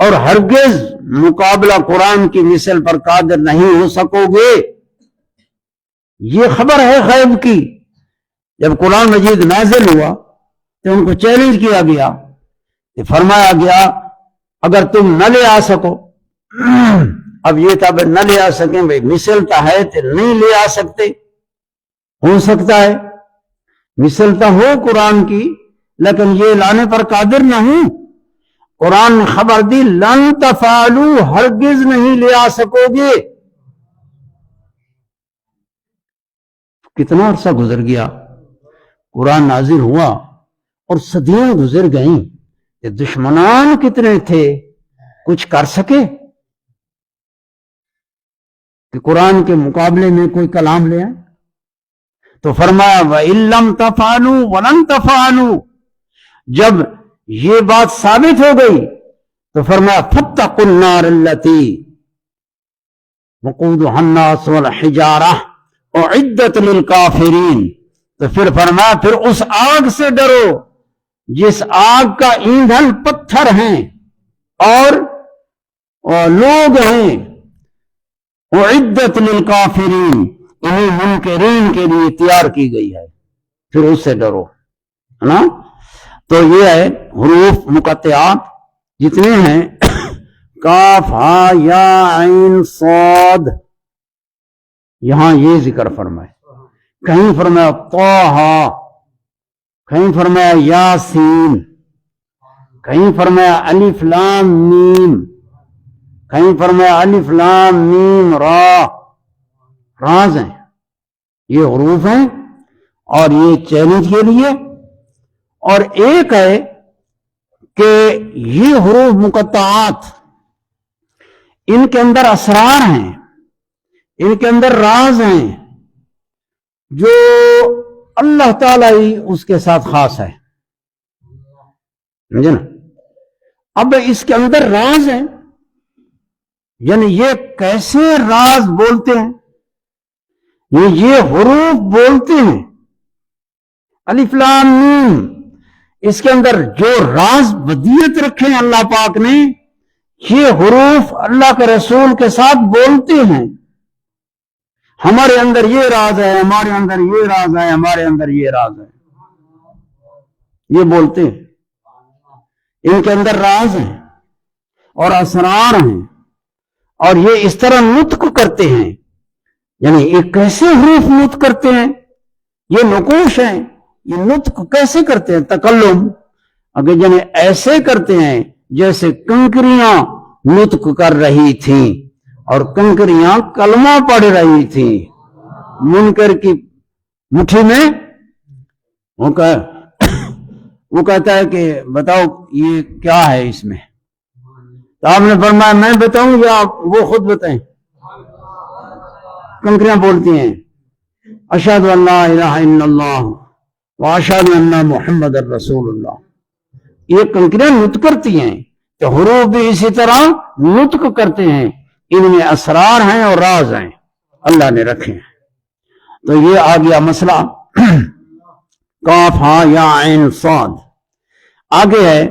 اور ہرگز مقابلہ قرآن کی مثل پر قادر نہیں ہو سکو گے۔ یہ خبر ہے غیب کی۔ جب قرآن مجید نازل ہوا تو ان کو چیلنج کیا گیا، فرمایا گیا اگر تم نہ لے آ سکو، اب یہ تھا نہ لے آ سکیں، بھائی مثلتا ہے تو نہیں لے آ سکتے، ہو سکتا ہے مثلتا ہو قرآن کی لیکن یہ لانے پر قادر نہ ہوں۔ قرآن نے خبر دی لن تفعلوا، ہرگز نہیں لے آ سکو گے۔ کتنا عرصہ گزر گیا، قرآن نازل ہوا اور صدیاں گزر گئیں، کہ دشمنان کتنے تھے، کچھ کر سکے کہ قرآن کے مقابلے میں کوئی کلام لے آئے؟ تو فرمایا وَإِن لَّمْ تَفْعَلُوا وَلَن تَفْعَلُوا، جب یہ بات ثابت ہو گئی تو فرمایا فَاتَّقُوا النَّارَ الَّتِي وَقُودُهَا النَّاسُ وَالْحِجَارَةُ أُعِدَّتْ لِلْكَافِرِينَ، تو پھر فرمایا پھر اس آگ سے ڈرو جس آگ کا ایندھن پتھر ہیں اور لوگ ہیں، اعدت للکافرین، انہیں منکرین کے لیے تیار کی گئی ہے، پھر اس سے ڈرو، ہے نا؟ تو یہ ہے حروف مقطعات جتنے ہیں، کاف ہا یا عین صاد، یہاں یہ ذکر فرمائے، کہیں فرمایا طٰہٰ، کہیں فرمایا یاسین، کہیں فرمایا الف لام میم، کہیں فرمایا الف لام میم را، راز ہیں، یہ حروف ہیں اور یہ چیلنج کے لیے۔ اور ایک ہے کہ یہ حروف مقطعات ان کے اندر اسرار ہیں، ان کے اندر راز ہیں جو اللہ تعالیٰ ہی اس کے ساتھ خاص ہے، سمجھے نا؟ اب اس کے اندر راز ہیں، یعنی یہ کیسے راز بولتے ہیں، یہ حروف بولتے ہیں، الف لام میم، اس کے اندر جو راز بدیت رکھے ہیں اللہ پاک نے، یہ حروف اللہ کے رسول کے ساتھ بولتے ہیں، ہمارے اندر یہ راز ہے، ہمارے اندر یہ راز ہے، ہمارے اندر یہ راز ہے، یہ بولتے ہیں، ان کے اندر راز ہیں اور اسرار ہیں، اور یہ اس طرح نطق کرتے ہیں، یعنی یہ کیسے حروف نطق کرتے ہیں، یہ نقوش ہیں، یہ نطق کیسے کرتے ہیں، تکلم، اگر یعنی ایسے کرتے ہیں جیسے کنکریاں نطق کر رہی تھیں اور کنکریاں کلمہ پڑھ رہی تھیں، منکر کی مٹھی میں وہ کہتا ہے کہ بتاؤ یہ کیا ہے اس میں، تو آپ نے فرمایا میں بتاؤں یا وہ خود بتائیں؟ کنکریاں بولتی ہیں اشہد ان لا الہ الا اللہ واشہد ان محمد الرسول اللہ، یہ کنکریاں نطق کرتی ہیں، تو حروف بھی اسی طرح نطق کرتے ہیں، ان میں اسرار ہیں اور راز ہیں اللہ نے رکھے ہیں۔ تو یہ آ گیا مسئلہ کاف ہا یا عین صاد۔ آگے ہے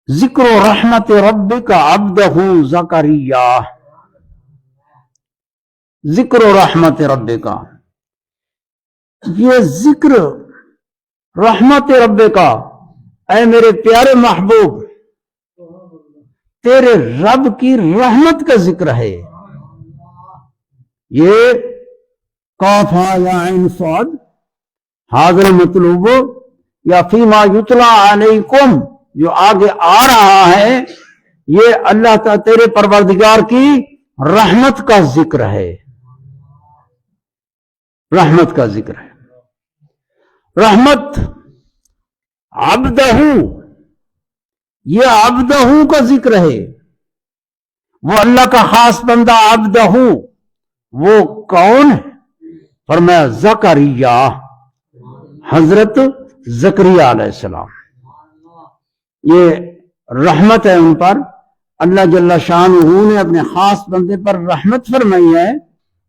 ذکر رحمت ربک عبدہ زکریا، ذکر رحمت ربک، یہ ذکر رحمت ربک، اے میرے پیارے محبوب تیرے رب کی رحمت کا ذکر ہے، یہ کاف ہا یا عین صاد، حاضر مطلوب یا فیما یتلا علیکم، جو آگے آ رہا ہے یہ اللہ تعالی تیرے پروردگار کی رحمت کا ذکر ہے، رحمت کا ذکر ہے۔ رحمت عبدہ، یہ عبدہ کا ذکر ہے، وہ اللہ کا خاص بندہ عبدہ، وہ کون ہے؟ فرمایا زکریا، حضرت زکریا علیہ السلام، یہ رحمت ہے ان پر، اللہ جل شانہ نے اپنے خاص بندے پر رحمت فرمائی ہے،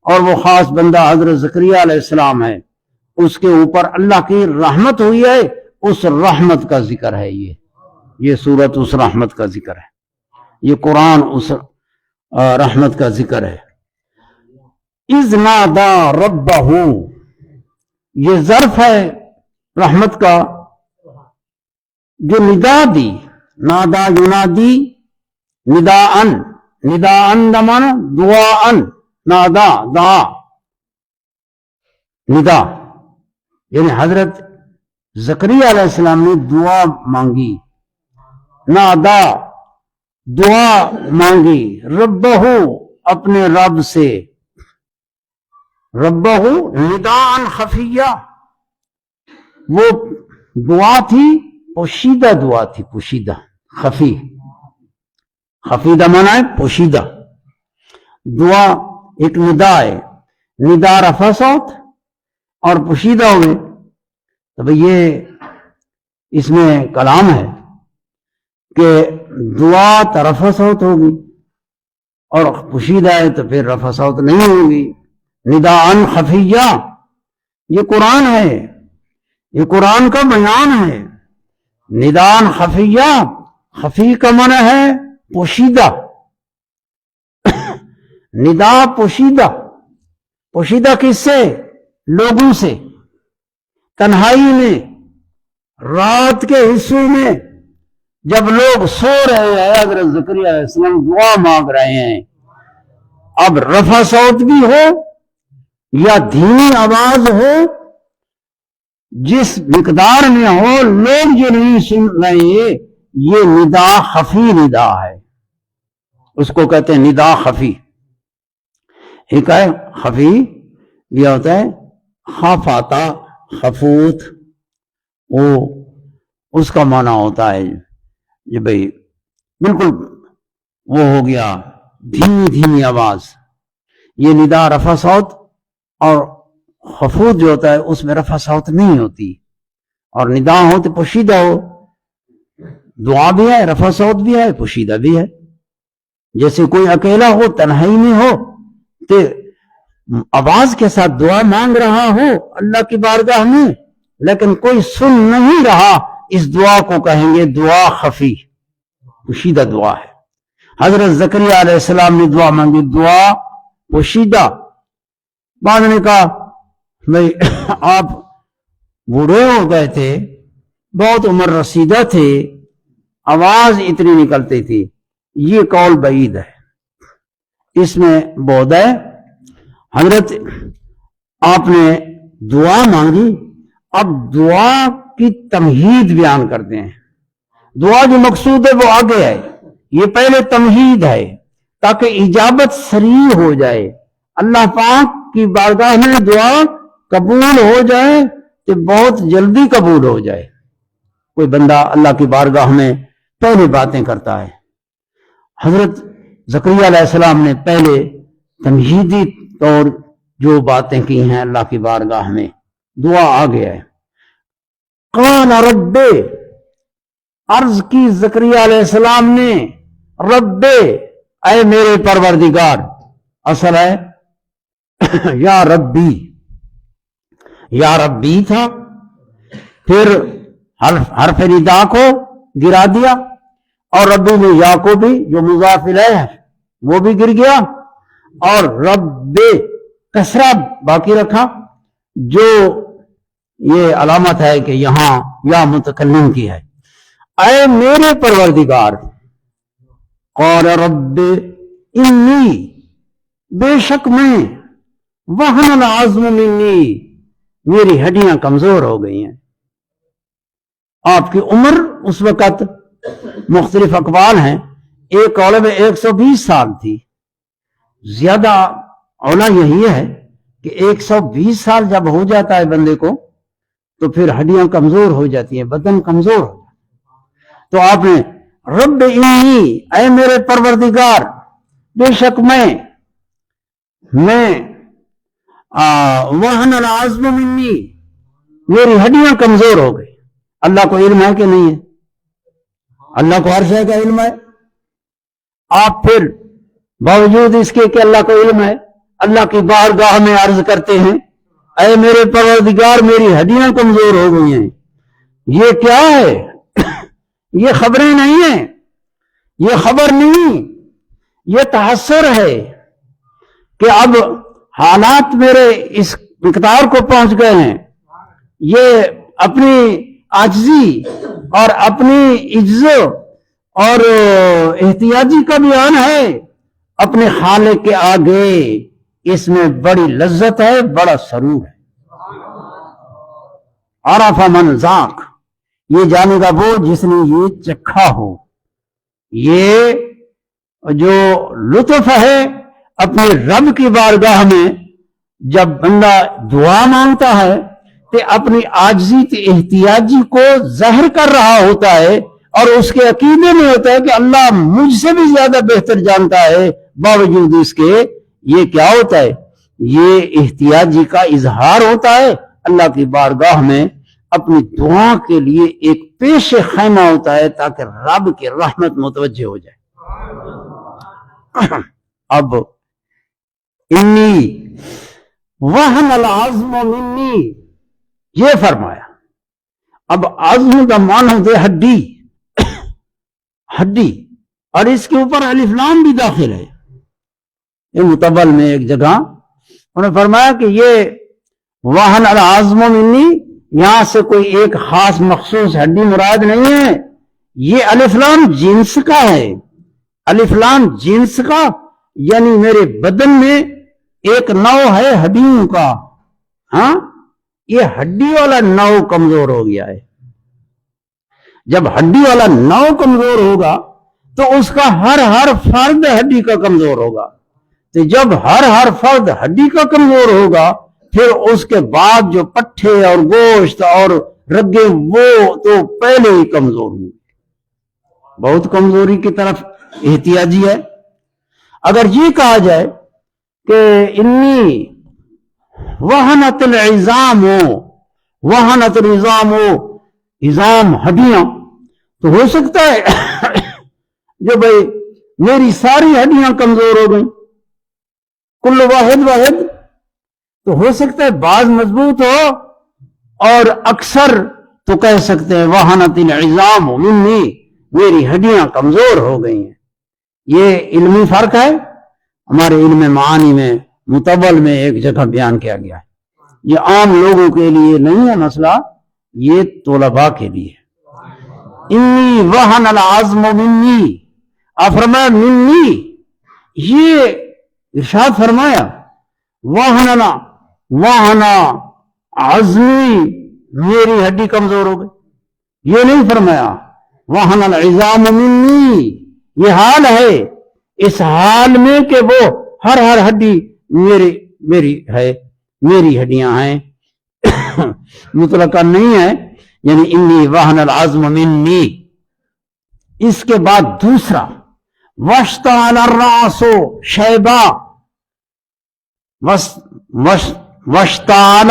اور وہ خاص بندہ حضرت زکریا علیہ السلام ہے، اس کے اوپر اللہ کی رحمت ہوئی ہے، اس رحمت کا ذکر ہے، یہ سورت اس رحمت کا ذکر ہے۔ یہ قرآن اس رحمت کا ذکر ہے. اذ نادا ربہ، یہ ظرف ہے رحمت کا جو ندا دی. نادا ینادی نداءن، نداءن دمانا دعاءن، نادا دعا ندا، یعنی حضرت زکریا علیہ السلام نے دعا مانگی. نادا دعا مانگی، ربہ اپنے رب سے. ربہ نداءن خفیہ، وہ دعا تھی پوشیدہ دعا تھی. پوشیدہ، خفی، خفیدہ مانا ہے پوشیدہ. دعا ایک ندا ہے، ندا رفع صوت اور پوشیدہ ہوئے. تو بھئی یہ اس میں کلام ہے کہ دعا تو رفع صوت ہوگی اور پوشیدہ ہے تو پھر رفع صوت نہیں ہوگی. نداءن خفیہ، یہ قرآن ہے، یہ قرآن کا بیان ہے. نداءن خفیہ، خفی کا معنی ہے پوشیدہ. ندا پوشیدہ، پوشیدہ کس سے؟ لوگوں سے. تنہائی میں، رات کے حصے میں جب لوگ سو رہے ہیں، حضرت زکریا علیہ السلام دعا مانگ رہے ہیں. اب رفع صوت بھی ہو یا دھیمی آواز ہو، جس مقدار میں ہو، لوگ یہ نہیں سن رہے، یہ ندا خفی ندا ہے. اس کو کہتے ہیں ندا خفی. ایک ہے خفی، یہ ہوتا ہے خافاتا، خفوت، وہ اس کا معنی ہوتا ہے یہ بھئی بالکل وہ ہو گیا دھیمی دھیمی آواز. یہ ندا رفع صوت، اور خفوت جو ہوتا ہے اس میں رفع صوت نہیں ہوتی، اور ندا ہو تو پوشیدہ ہو. دعا بھی ہے، رفع صوت بھی ہے، پوشیدہ بھی ہے. جیسے کوئی اکیلا ہو، تنہائی میں ہو، تو آواز کے ساتھ دعا مانگ رہا ہو اللہ کی بارگاہ میں، لیکن کوئی سن نہیں رہا، اس دعا کو کہیں گے دعا خفی، پوشیدہ دعا ہے. حضرت زکریا علیہ السلام نے دعا مانگی، دعا پوشیدہ. بعد نے کہا بھئی آپ بوڑھے ہو گئے تھے، بہت عمر رسیدہ تھے، آواز اتنی نکلتی تھی. یہ قول بعید ہے، اس میں بہت ہے. حضرت آپ نے دعا مانگی، اب دعا کی تمہید بیان کرتے ہیں. دعا جو مقصود ہے وہ آگے ہے، یہ پہلے تمہید ہے تاکہ اجابت سریع ہو جائے. اللہ پاک کی بارگاہ میں دعا قبول ہو جائے تو بہت جلدی قبول ہو جائے. کوئی بندہ اللہ کی بارگاہ میں پہلے باتیں کرتا ہے. حضرت زکریا علیہ السلام نے پہلے تمہیدی طور جو باتیں کی ہیں اللہ کی بارگاہ میں، دعا آ گیا ہے. قال رب، عرض کی زکریا علیہ السلام نے، رب اے میرے پروردگار. اصل ہے یا ربی، یا ربی تھا، پھر حرف ندا کو گرا دیا، اور ربی میں یا کو بھی جو مضاف الیہ ہے وہ بھی گر گیا، اور رب کسرہ باقی رکھا، جو یہ علامت ہے کہ یہاں یا متکلم کی ہے. اے میرے پروردگار. قال رب انی، بے شک میں، وہن العظم منی، میری ہڈیاں کمزور ہو گئی ہیں. آپ کی عمر اس وقت مختلف اقوال ہیں. ایک قول میں 120 سال تھی. زیادہ اولا یہی ہے کہ 120 سال جب ہو جاتا ہے بندے کو تو پھر ہڈیاں کمزور ہو جاتی ہیں، بدن کمزور ہو جاتا ہے. تو آپ نے رب انی، اے میرے پروردگار، بے شک میں وہن العظم منی، میری ہڈیاں کمزور ہو گئی. اللہ کو علم ہے کہ نہیں ہے؟ اللہ کو ہر شے کا علم ہے. آپ پھر باوجود اس کے کہ اللہ کو علم ہے، اللہ کی بارگاہ میں عرض کرتے ہیں اے میرے پروردگار میری ہڈیاں کمزور ہو گئی ہیں. یہ کیا ہے؟ یہ خبریں نہیں ہیں، یہ خبر نہیں، یہ تحسر ہے کہ اب حالات میرے اس مقدار کو پہنچ گئے ہیں، یہ اپنی عاجزی اور اپنی عجز اور احتیاجی کا بیان ہے اپنے خالق کے آگے، اس میں بڑی لذت ہے، بڑا سرور ہے۔ عرف من ذاق، یہ جانے گا وہ جس نے یہ چکھا ہو، یہ جو لطف ہے اپنے رب کی بارگاہ میں جب بندہ دعا مانگتا ہے کہ اپنی عاجزی کی احتیاجی کو ظاہر کر رہا ہوتا ہے اور اس کے عقیدے میں ہوتا ہے کہ اللہ مجھ سے بھی زیادہ بہتر جانتا ہے، باوجود اس کے یہ کیا ہوتا ہے، یہ احتیاجی کا اظہار ہوتا ہے اللہ کی بارگاہ میں، اپنی دعا کے لیے ایک پیش خیمہ ہوتا ہے تاکہ رب کی رحمت متوجہ ہو جائے۔ اب انی وہن العظم منی، یہ فرمایا۔ اب عظم کا معنی ہوتے ہڈی، ہڈی، اور اس کے اوپر الف لام بھی داخل ہے۔ یہ متبل میں ایک جگہ انہوں نے فرمایا کہ یہ وہن العظم منی، یہاں سے کوئی ایک خاص مخصوص ہڈی مراد نہیں ہے، یہ الف لام جنس کا ہے، الف لام جنس کا، یعنی میرے بدن میں ایک نو ہے ہڈیوں کا، ہاں یہ ہڈی والا نو کمزور ہو گیا ہے۔ جب ہڈی والا نو کمزور ہوگا تو اس کا ہر فرد ہڈی کا کمزور ہوگا، تو جب ہر فرد ہڈی کا کمزور ہوگا پھر اس کے بعد جو پٹھے اور گوشت اور رگے وہ تو پہلے ہی کمزور ہوں، بہت کمزوری کی طرف احتیاجی ہے۔ اگر یہ کہا جائے کہ انی وہنت العظام، وہنت العظام، عظام ہڈیاں، تو ہو سکتا ہے جو بھئی میری ساری ہڈیاں کمزور ہو گئیں، کل واحد، تو ہو سکتا ہے بعض مضبوط ہو، اور اکثر تو کہہ سکتے ہیں وہنت العظام منی، میری ہڈیاں کمزور ہو گئی ہیں۔ یہ علمی فرق ہے، ہمارے علم معانی میں متبل میں ایک جگہ بیان کیا گیا ہے، یہ عام لوگوں کے لیے نہیں ہے مسئلہ، یہ طلباء کے لیے۔ انی وہن العظم منی، آپ فرمایا منی، یہ ارشاد فرمایا وہنا عظمی، میری ہڈی کمزور ہو گئی، یہ نہیں فرمایا وہن العظام منی۔ یہ حال ہے، اس حال میں کہ وہ ہر ہڈی میری ہے، میری ہڈیاں ہیں، مطلقاً نہیں ہے، یعنی انی وہن العظم منی۔ اس کے بعد دوسرا واشتعل الرأس شیبا، واشتعل،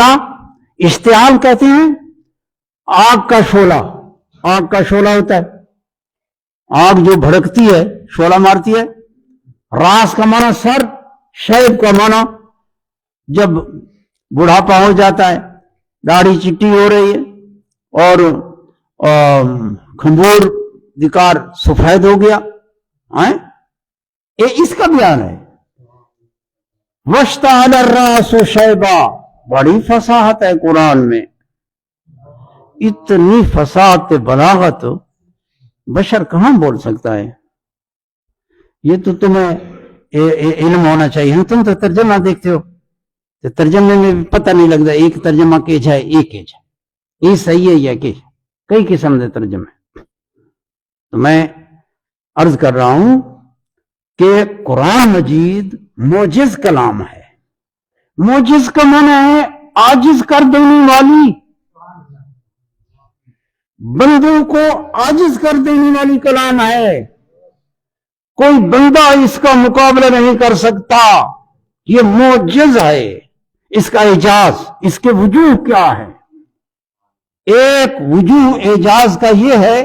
اشتعال کہتے ہیں آگ کا شعلہ، آگ کا شعلہ ہوتا ہے، آگ جو بھڑکتی ہے شعلہ مارتی ہے۔ راس کا معنی سر، شیب کا معنی جب بڑھاپا ہو جاتا ہے، داڑھی چٹی ہو رہی ہے اور کھمبور دکار سفید ہو گیا، یہ اس کا بیان ہے۔ واشتعل الرأس شیبا، بڑی فصاحت ہے قرآن میں، اتنی فصاحت بلاغت بشر کہاں بول سکتا ہے؟ یہ تو تمہیں علم ہونا چاہیے، تم تو ترجمہ دیکھتے ہو، تو ترجمے میں بھی پتہ نہیں لگتا ایک ترجمہ کے جائے ایک کے جائے، یہ صحیح ہے یا کہ کئی قسم کے ترجمے۔ تو میں عرض کر رہا ہوں کہ قرآن مجید معجز کلام ہے، معجز کا معنی ہے عاجز کر دینے والی، بندوں کو عاجز کر دینے والی کلام ہے، کوئی بندہ اس کا مقابلہ نہیں کر سکتا، یہ معجز ہے۔ اس کا اعجاز، اس کے وجوہ کیا ہے؟ ایک وجوہ اعجاز کا یہ ہے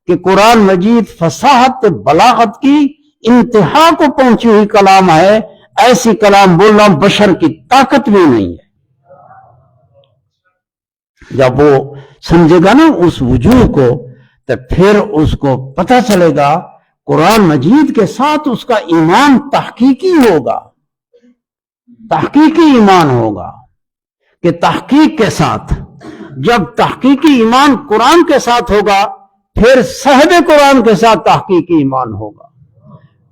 کہ قرآن مجید فصاحت بلاغت کی انتہا کو پہنچی ہوئی کلام ہے، ایسی کلام بولنا بشر کی طاقت میں نہیں ہے۔ جب وہ سمجھے گا نا اس وجوہ کو تو پھر اس کو پتہ چلے گا قرآن مجید کے ساتھ اس کا ایمان تحقیقی ہوگا، تحقیقی ایمان ہوگا کہ تحقیق کے ساتھ، جب تحقیقی ایمان قرآن کے ساتھ ہوگا پھر صاحب قرآن کے ساتھ تحقیقی ایمان ہوگا،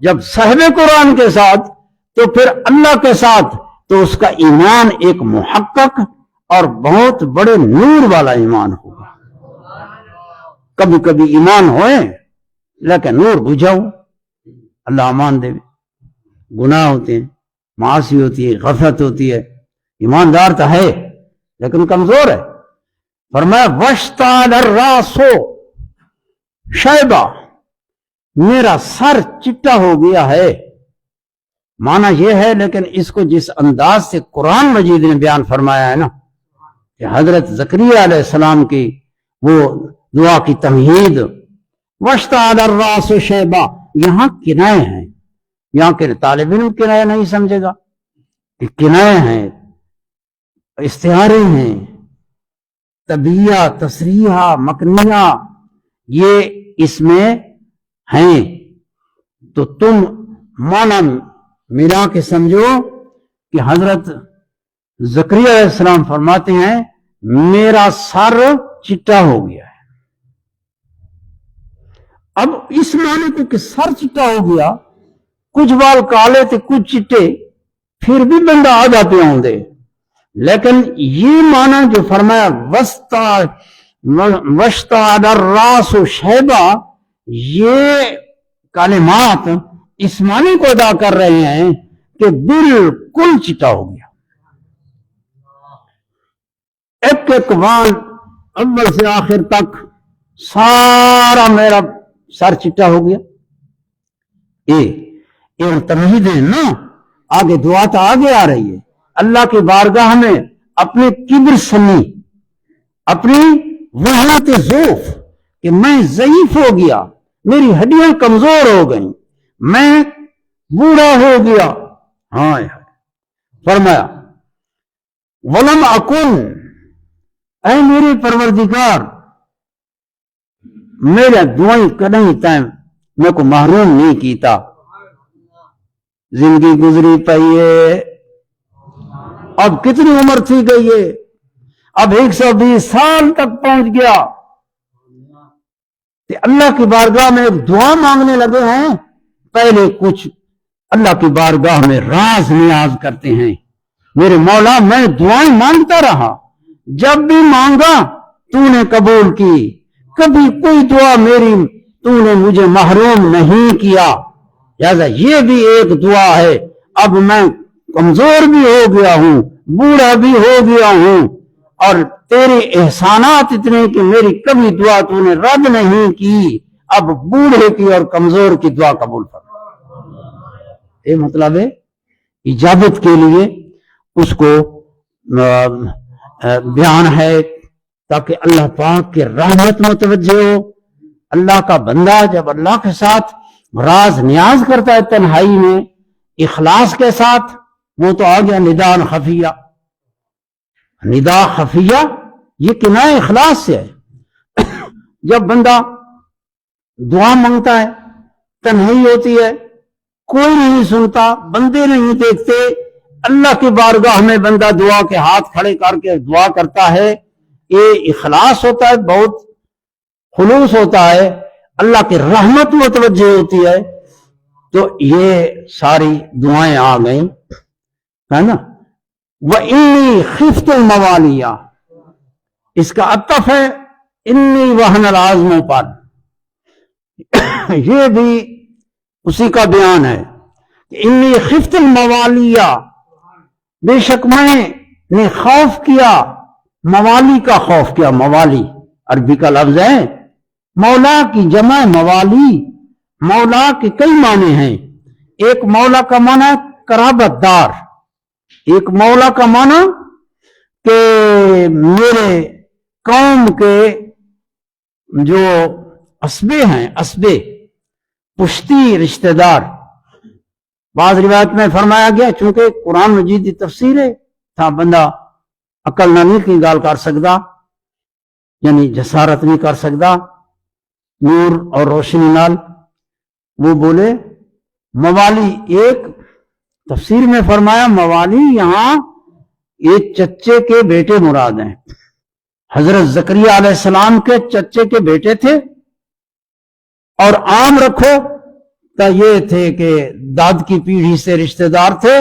جب صاحب قرآن کے ساتھ تو پھر اللہ کے ساتھ، تو اس کا ایمان ایک محقق اور بہت بڑے نور والا ایمان ہوگا۔ کبھی کبھی ایمان ہوئے لیکن نور بجھاؤ، اللہ امان دے، گناہ ہوتے ہیں، معاصی ہوتی ہے، غفلت ہوتی ہے، ایماندار تو ہے لیکن کمزور ہے۔ فرمایا واشتعل الراس شیبہ، میرا سر چٹا ہو گیا ہے۔ معنی یہ ہے، لیکن اس کو جس انداز سے قرآن مجید نے بیان فرمایا ہے نا، کہ حضرت زکریا علیہ السلام کی وہ دعا کی تمہید، واشتعل الراس شیبہ، یہاں کنائے ہیں، یہاں کے طالب علم کنائے نہیں سمجھے گا کہ کنائے ہیں، استعارے ہیں، طبیعہ، تصریحہ، مکنیہ، یہ اس میں ہیں، تو تم معنی ملا کے سمجھو کہ حضرت زکریا علیہ السلام فرماتے ہیں میرا سر چٹا ہو گیا ہے۔ اب اس معنی کو کہ سر چٹا ہو گیا، کچھ بال کالے تھے کچھ چٹے، پھر بھی بندہ آدھا پہ ہوں دے، لیکن یہ معنی جو فرمایا واشتعل الراس شیبہ، یہ کلمات اس معنی کو ادا کر رہے ہیں کہ بالکل چٹا ہو گیا، ایک ایک وان اول سے آخر تک سارا میرا سر چٹا ہو گیا۔ یہ تمہید ہے نا، آگے دعا تو آگے آ رہی ہے، اللہ کی بارگاہ میں اپنے کبر سنی، اپنی وحنت ضعف کہ میں ضعیف ہو گیا، میری ہڈیاں کمزور ہو گئیں، میں بوڑھا ہو گیا، ہاں فرمایا ولم اکن، اے میرے پروردگار میرے دعائیں کدیں تائیں میں کو محروم نہیں کیتا۔ زندگی گزری پئی ہے، اب کتنی عمر تھی گئی ہے، اب 120 سال تک پہنچ گیا، کہ اللہ کی بارگاہ میں ایک دعا مانگنے لگے ہیں۔ پہلے کچھ اللہ کی بارگاہ میں راز نیاز کرتے ہیں، میرے مولا میں دعائیں مانگتا رہا، جب بھی مانگا تو نے قبول کی، کبھی کوئی دعا میری تو نے مجھے محروم نہیں کیا، لہذا یہ بھی ایک دعا ہے۔ اب میں کمزور بھی ہو گیا ہوں، بوڑھا بھی ہو گیا ہوں، اور تیرے احسانات اتنے کہ میری کبھی دعا تو نے رد نہیں کی، اب بوڑھے کی اور کمزور کی دعا قبول فرما۔ یہ مطلب ہے اجابت کے لیے اس کو بیان ہے تاکہ اللہ پاک کی رحمت متوجہ ہو۔ اللہ کا بندہ جب اللہ کے ساتھ راز نیاز کرتا ہے تنہائی میں اخلاص کے ساتھ، وہ تو آ گیا نداء خفیہ۔ نداء خفیہ یہ کنایہ اخلاص سے ہے۔ جب بندہ دعا مانگتا ہے، تنہائی ہوتی ہے، کوئی نہیں سنتا، بندے نہیں دیکھتے، اللہ کی بارگاہ میں بندہ دعا کے ہاتھ کھڑے کر کے دعا کرتا ہے، یہ اخلاص ہوتا ہے، بہت خلوص ہوتا ہے، اللہ کی رحمت متوجہ ہوتی ہے، تو یہ ساری دعائیں آ گئیں، ہے نا۔ وَإِنِّي خِفْتُ الْمَوَالِيَ، اس کا عطف ہے انی وہن العظم پر، یہ بھی اسی کا بیان ہے کہ انی خفت الموالیہ، بے شک میں نے خوف کیا، موالی کا خوف کیا، موالی عربی کا لفظ ہے، مولا کی جمع موالی، مولا کے کئی معنی ہیں، ایک مولا کا معنی قرابت دار، ایک مولا کا معنی کہ میرے قوم کے جو اسبے ہیں، اسبے پشتی رشتہ دار۔ بعض روایت میں فرمایا گیا چونکہ قرآن مجید کی تفسیر ہے تھا بندہ عقل نہیں کی گال کر سکتا، یعنی جسارت نہیں کر سکتا، نور اور روشنی نال وہ بولے موالی، ایک تفسیر میں فرمایا موالی یہاں یہ چچے کے بیٹے مراد ہیں، حضرت زکریا علیہ السلام کے چچے کے بیٹے تھے، اور عام رکھو تو یہ تھے کہ داد کی پیڑھی سے رشتہ دار تھے،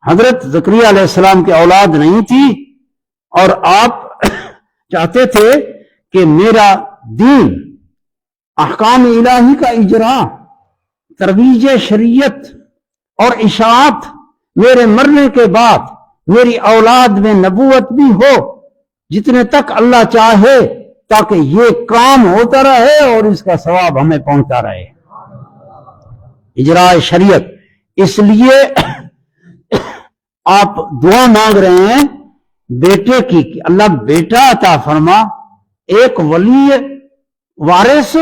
حضرت زکریا علیہ السلام کی اولاد نہیں تھی، اور آپ چاہتے تھے کہ میرا دین، احکام الہی کا اجرا، ترویج شریعت اور اشاعت میرے مرنے کے بعد میری اولاد میں نبوت بھی ہو جتنے تک اللہ چاہے، تاکہ یہ کام ہوتا رہے اور اس کا ثواب ہمیں پہنچتا رہے، اجراء شریعت۔ اس لیے آپ دعا مانگ رہے ہیں بیٹے کی کہ اللہ بیٹا عطا فرما، ایک ولی وارث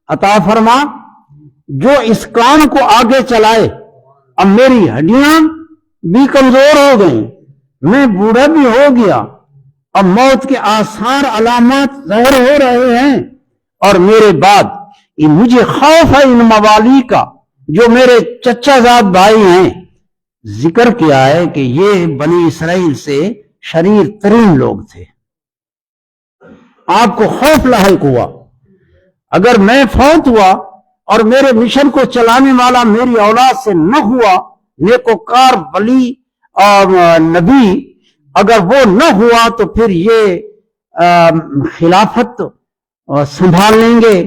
عطا فرما جو اس کام کو آگے چلائے۔ اب میری ہڈیاں بھی کمزور ہو گئیں، میں بوڑھا بھی ہو گیا، اب موت کے آثار علامات ظاہر ہو رہے ہیں، اور میرے بعد مجھے خوف ہے ان موالی کا جو میرے چچا زاد بھائی ہیں۔ ذکر کیا ہے کہ یہ بنی اسرائیل سے شریر ترین لوگ تھے، آپ کو خوف لاحق ہوا اگر میں فوت ہوا اور میرے مشن کو چلانے والا میری اولاد سے نہ ہوا، نیکوکار ولی اور نبی اگر وہ نہ ہوا تو پھر یہ خلافت سنبھال لیں گے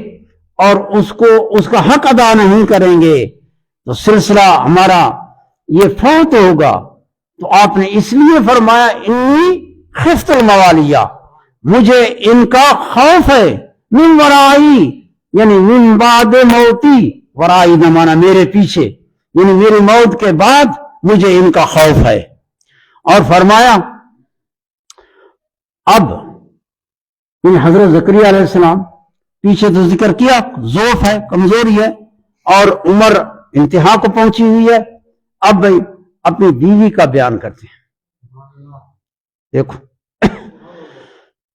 اور اس کا حق ادا نہیں کریں گے تو سلسلہ ہمارا یہ فوت ہوگا۔ تو آپ نے اس لیے فرمایا انی خفت الموالیہ، مجھے ان کا خوف ہے، من ورائی یعنی من بعد موتی، ورائی نہ مانا میرے پیچھے، یعنی میری موت کے بعد مجھے ان کا خوف ہے۔ اور فرمایا اب ان حضرت زکریا علیہ السلام پیچھے تو ذکر کیا ضعف ہے، کمزوری ہے، اور عمر انتہا کو پہنچی ہوئی ہے، اب بھائی اپنی بیوی کا بیان کرتے ہیں۔ دیکھو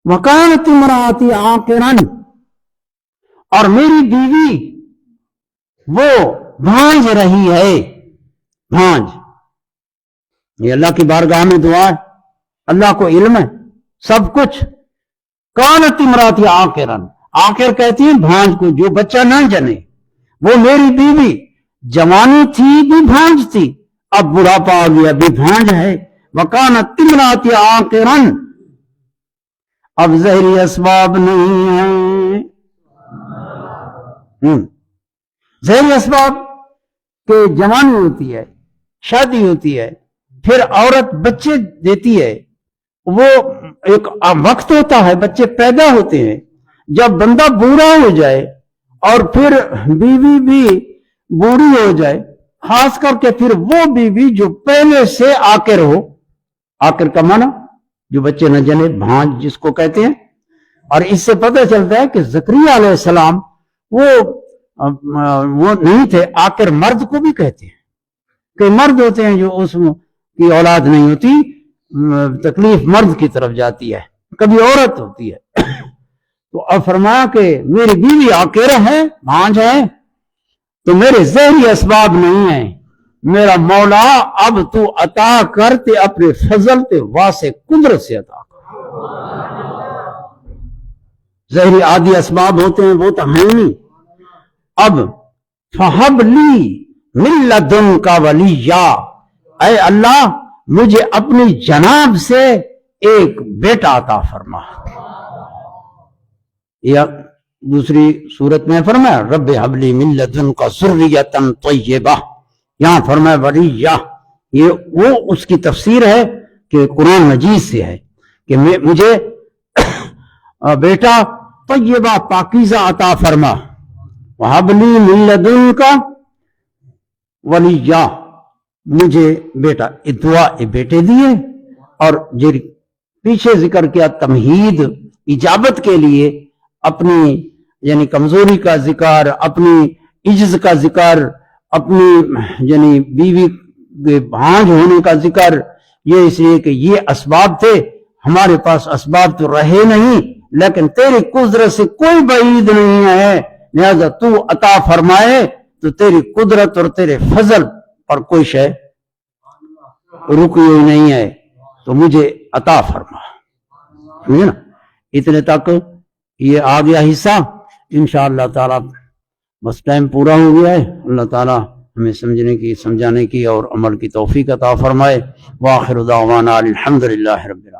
وَكَانَتِ امْرَأَتِي عَاقِرًا، اور میری بیوی وہ بھانج رہی ہے، بھانج، یہ اللہ کی بارگاہ میں دعا ہے، اللہ کو علم ہے سب کچھ۔ کانت امراتی عاقرن، عاقر کہتی ہیں بھانج کو جو بچہ نہ جنے، وہ میری بیوی جوانی تھی بھی بھانج تھی، اب بڑھاپا آ گیا بھی بھانج ہے۔ وکانت امراتی عاقرن، اب ظاہری اسباب نہیں ہیں، ظاہری اسباب کہ جوانی ہوتی ہے، شادی ہوتی ہے، پھر عورت بچے دیتی ہے، وہ ایک وقت ہوتا ہے، بچے پیدا ہوتے ہیں، جب بندہ بوڑھا ہو جائے اور پھر بیوی بھی بوڑھی ہو جائے، خاص کر کے پھر وہ بیوی جو پہلے سے آکر ہو، آکر کا معنی جو بچے نہ جنے، بھانج جس کو کہتے ہیں۔ اور اس سے پتہ چلتا ہے کہ زکریا علیہ السلام وہ نہیں تھے، آکر مرد کو بھی کہتے ہیں، کہ مرد ہوتے ہیں جو اس کی اولاد نہیں ہوتی، تکلیف مرد کی طرف جاتی ہے، کبھی عورت ہوتی ہے۔ تو اب فرمایا کہ میری بیوی آکر ہے، بھانج ہے، تو میرے ظاہری اسباب نہیں ہیں، میرا مولا اب تو عطا کرتے اپنے فضل تے واسع قدرت سے عطا کر۔ ظاہری عادی اسباب ہوتے ہیں وہ تو ہیں نہیں، اب فہب لی من لدنک ولیہ، اے اللہ مجھے اپنی جناب سے ایک بیٹا عطا فرما۔ یا دوسری صورت میں فرمایا رب ہب لی من لدنک ذریۃ طیبہ، یہاں فرمایا ولیہ، یہ وہ اس کی تفسیر ہے کہ قرآن مجید سے ہے کہ مجھے بیٹا طیبہ پاکیزہ عطا فرما، وہب لی من لدنک ولیہ، مجھے بیٹا، دعا بیٹے دیے، اور جو پیچھے ذکر کیا تمہید اجابت کے لیے اپنی یعنی کمزوری کا ذکر، اپنی عجز کا ذکر، اپنی یعنی بیوی کے بھانج ہونے کا ذکر، یہ اس لیے کہ یہ اسباب تھے، ہمارے پاس اسباب تو رہے نہیں، لیکن تیری قدرت سے کوئی بعید نہیں ہے، لہذا تو عطا فرمائے تو تیری قدرت اور تیرے فضل پر کوئی شے رکی ہوئی نہیں ہے، تو مجھے عطا فرما. سمجھے نا؟ اتنے تک یہ آ گیا حصہ. انشاءاللہ تعالی بس ٹائم پورا ہو گیا ہے. اللہ تعالی ہمیں سمجھنے کی، سمجھانے کی اور عمل کی توفیق عطا فرمائے. وآخر دعوانا الحمدللہ رب العالمین.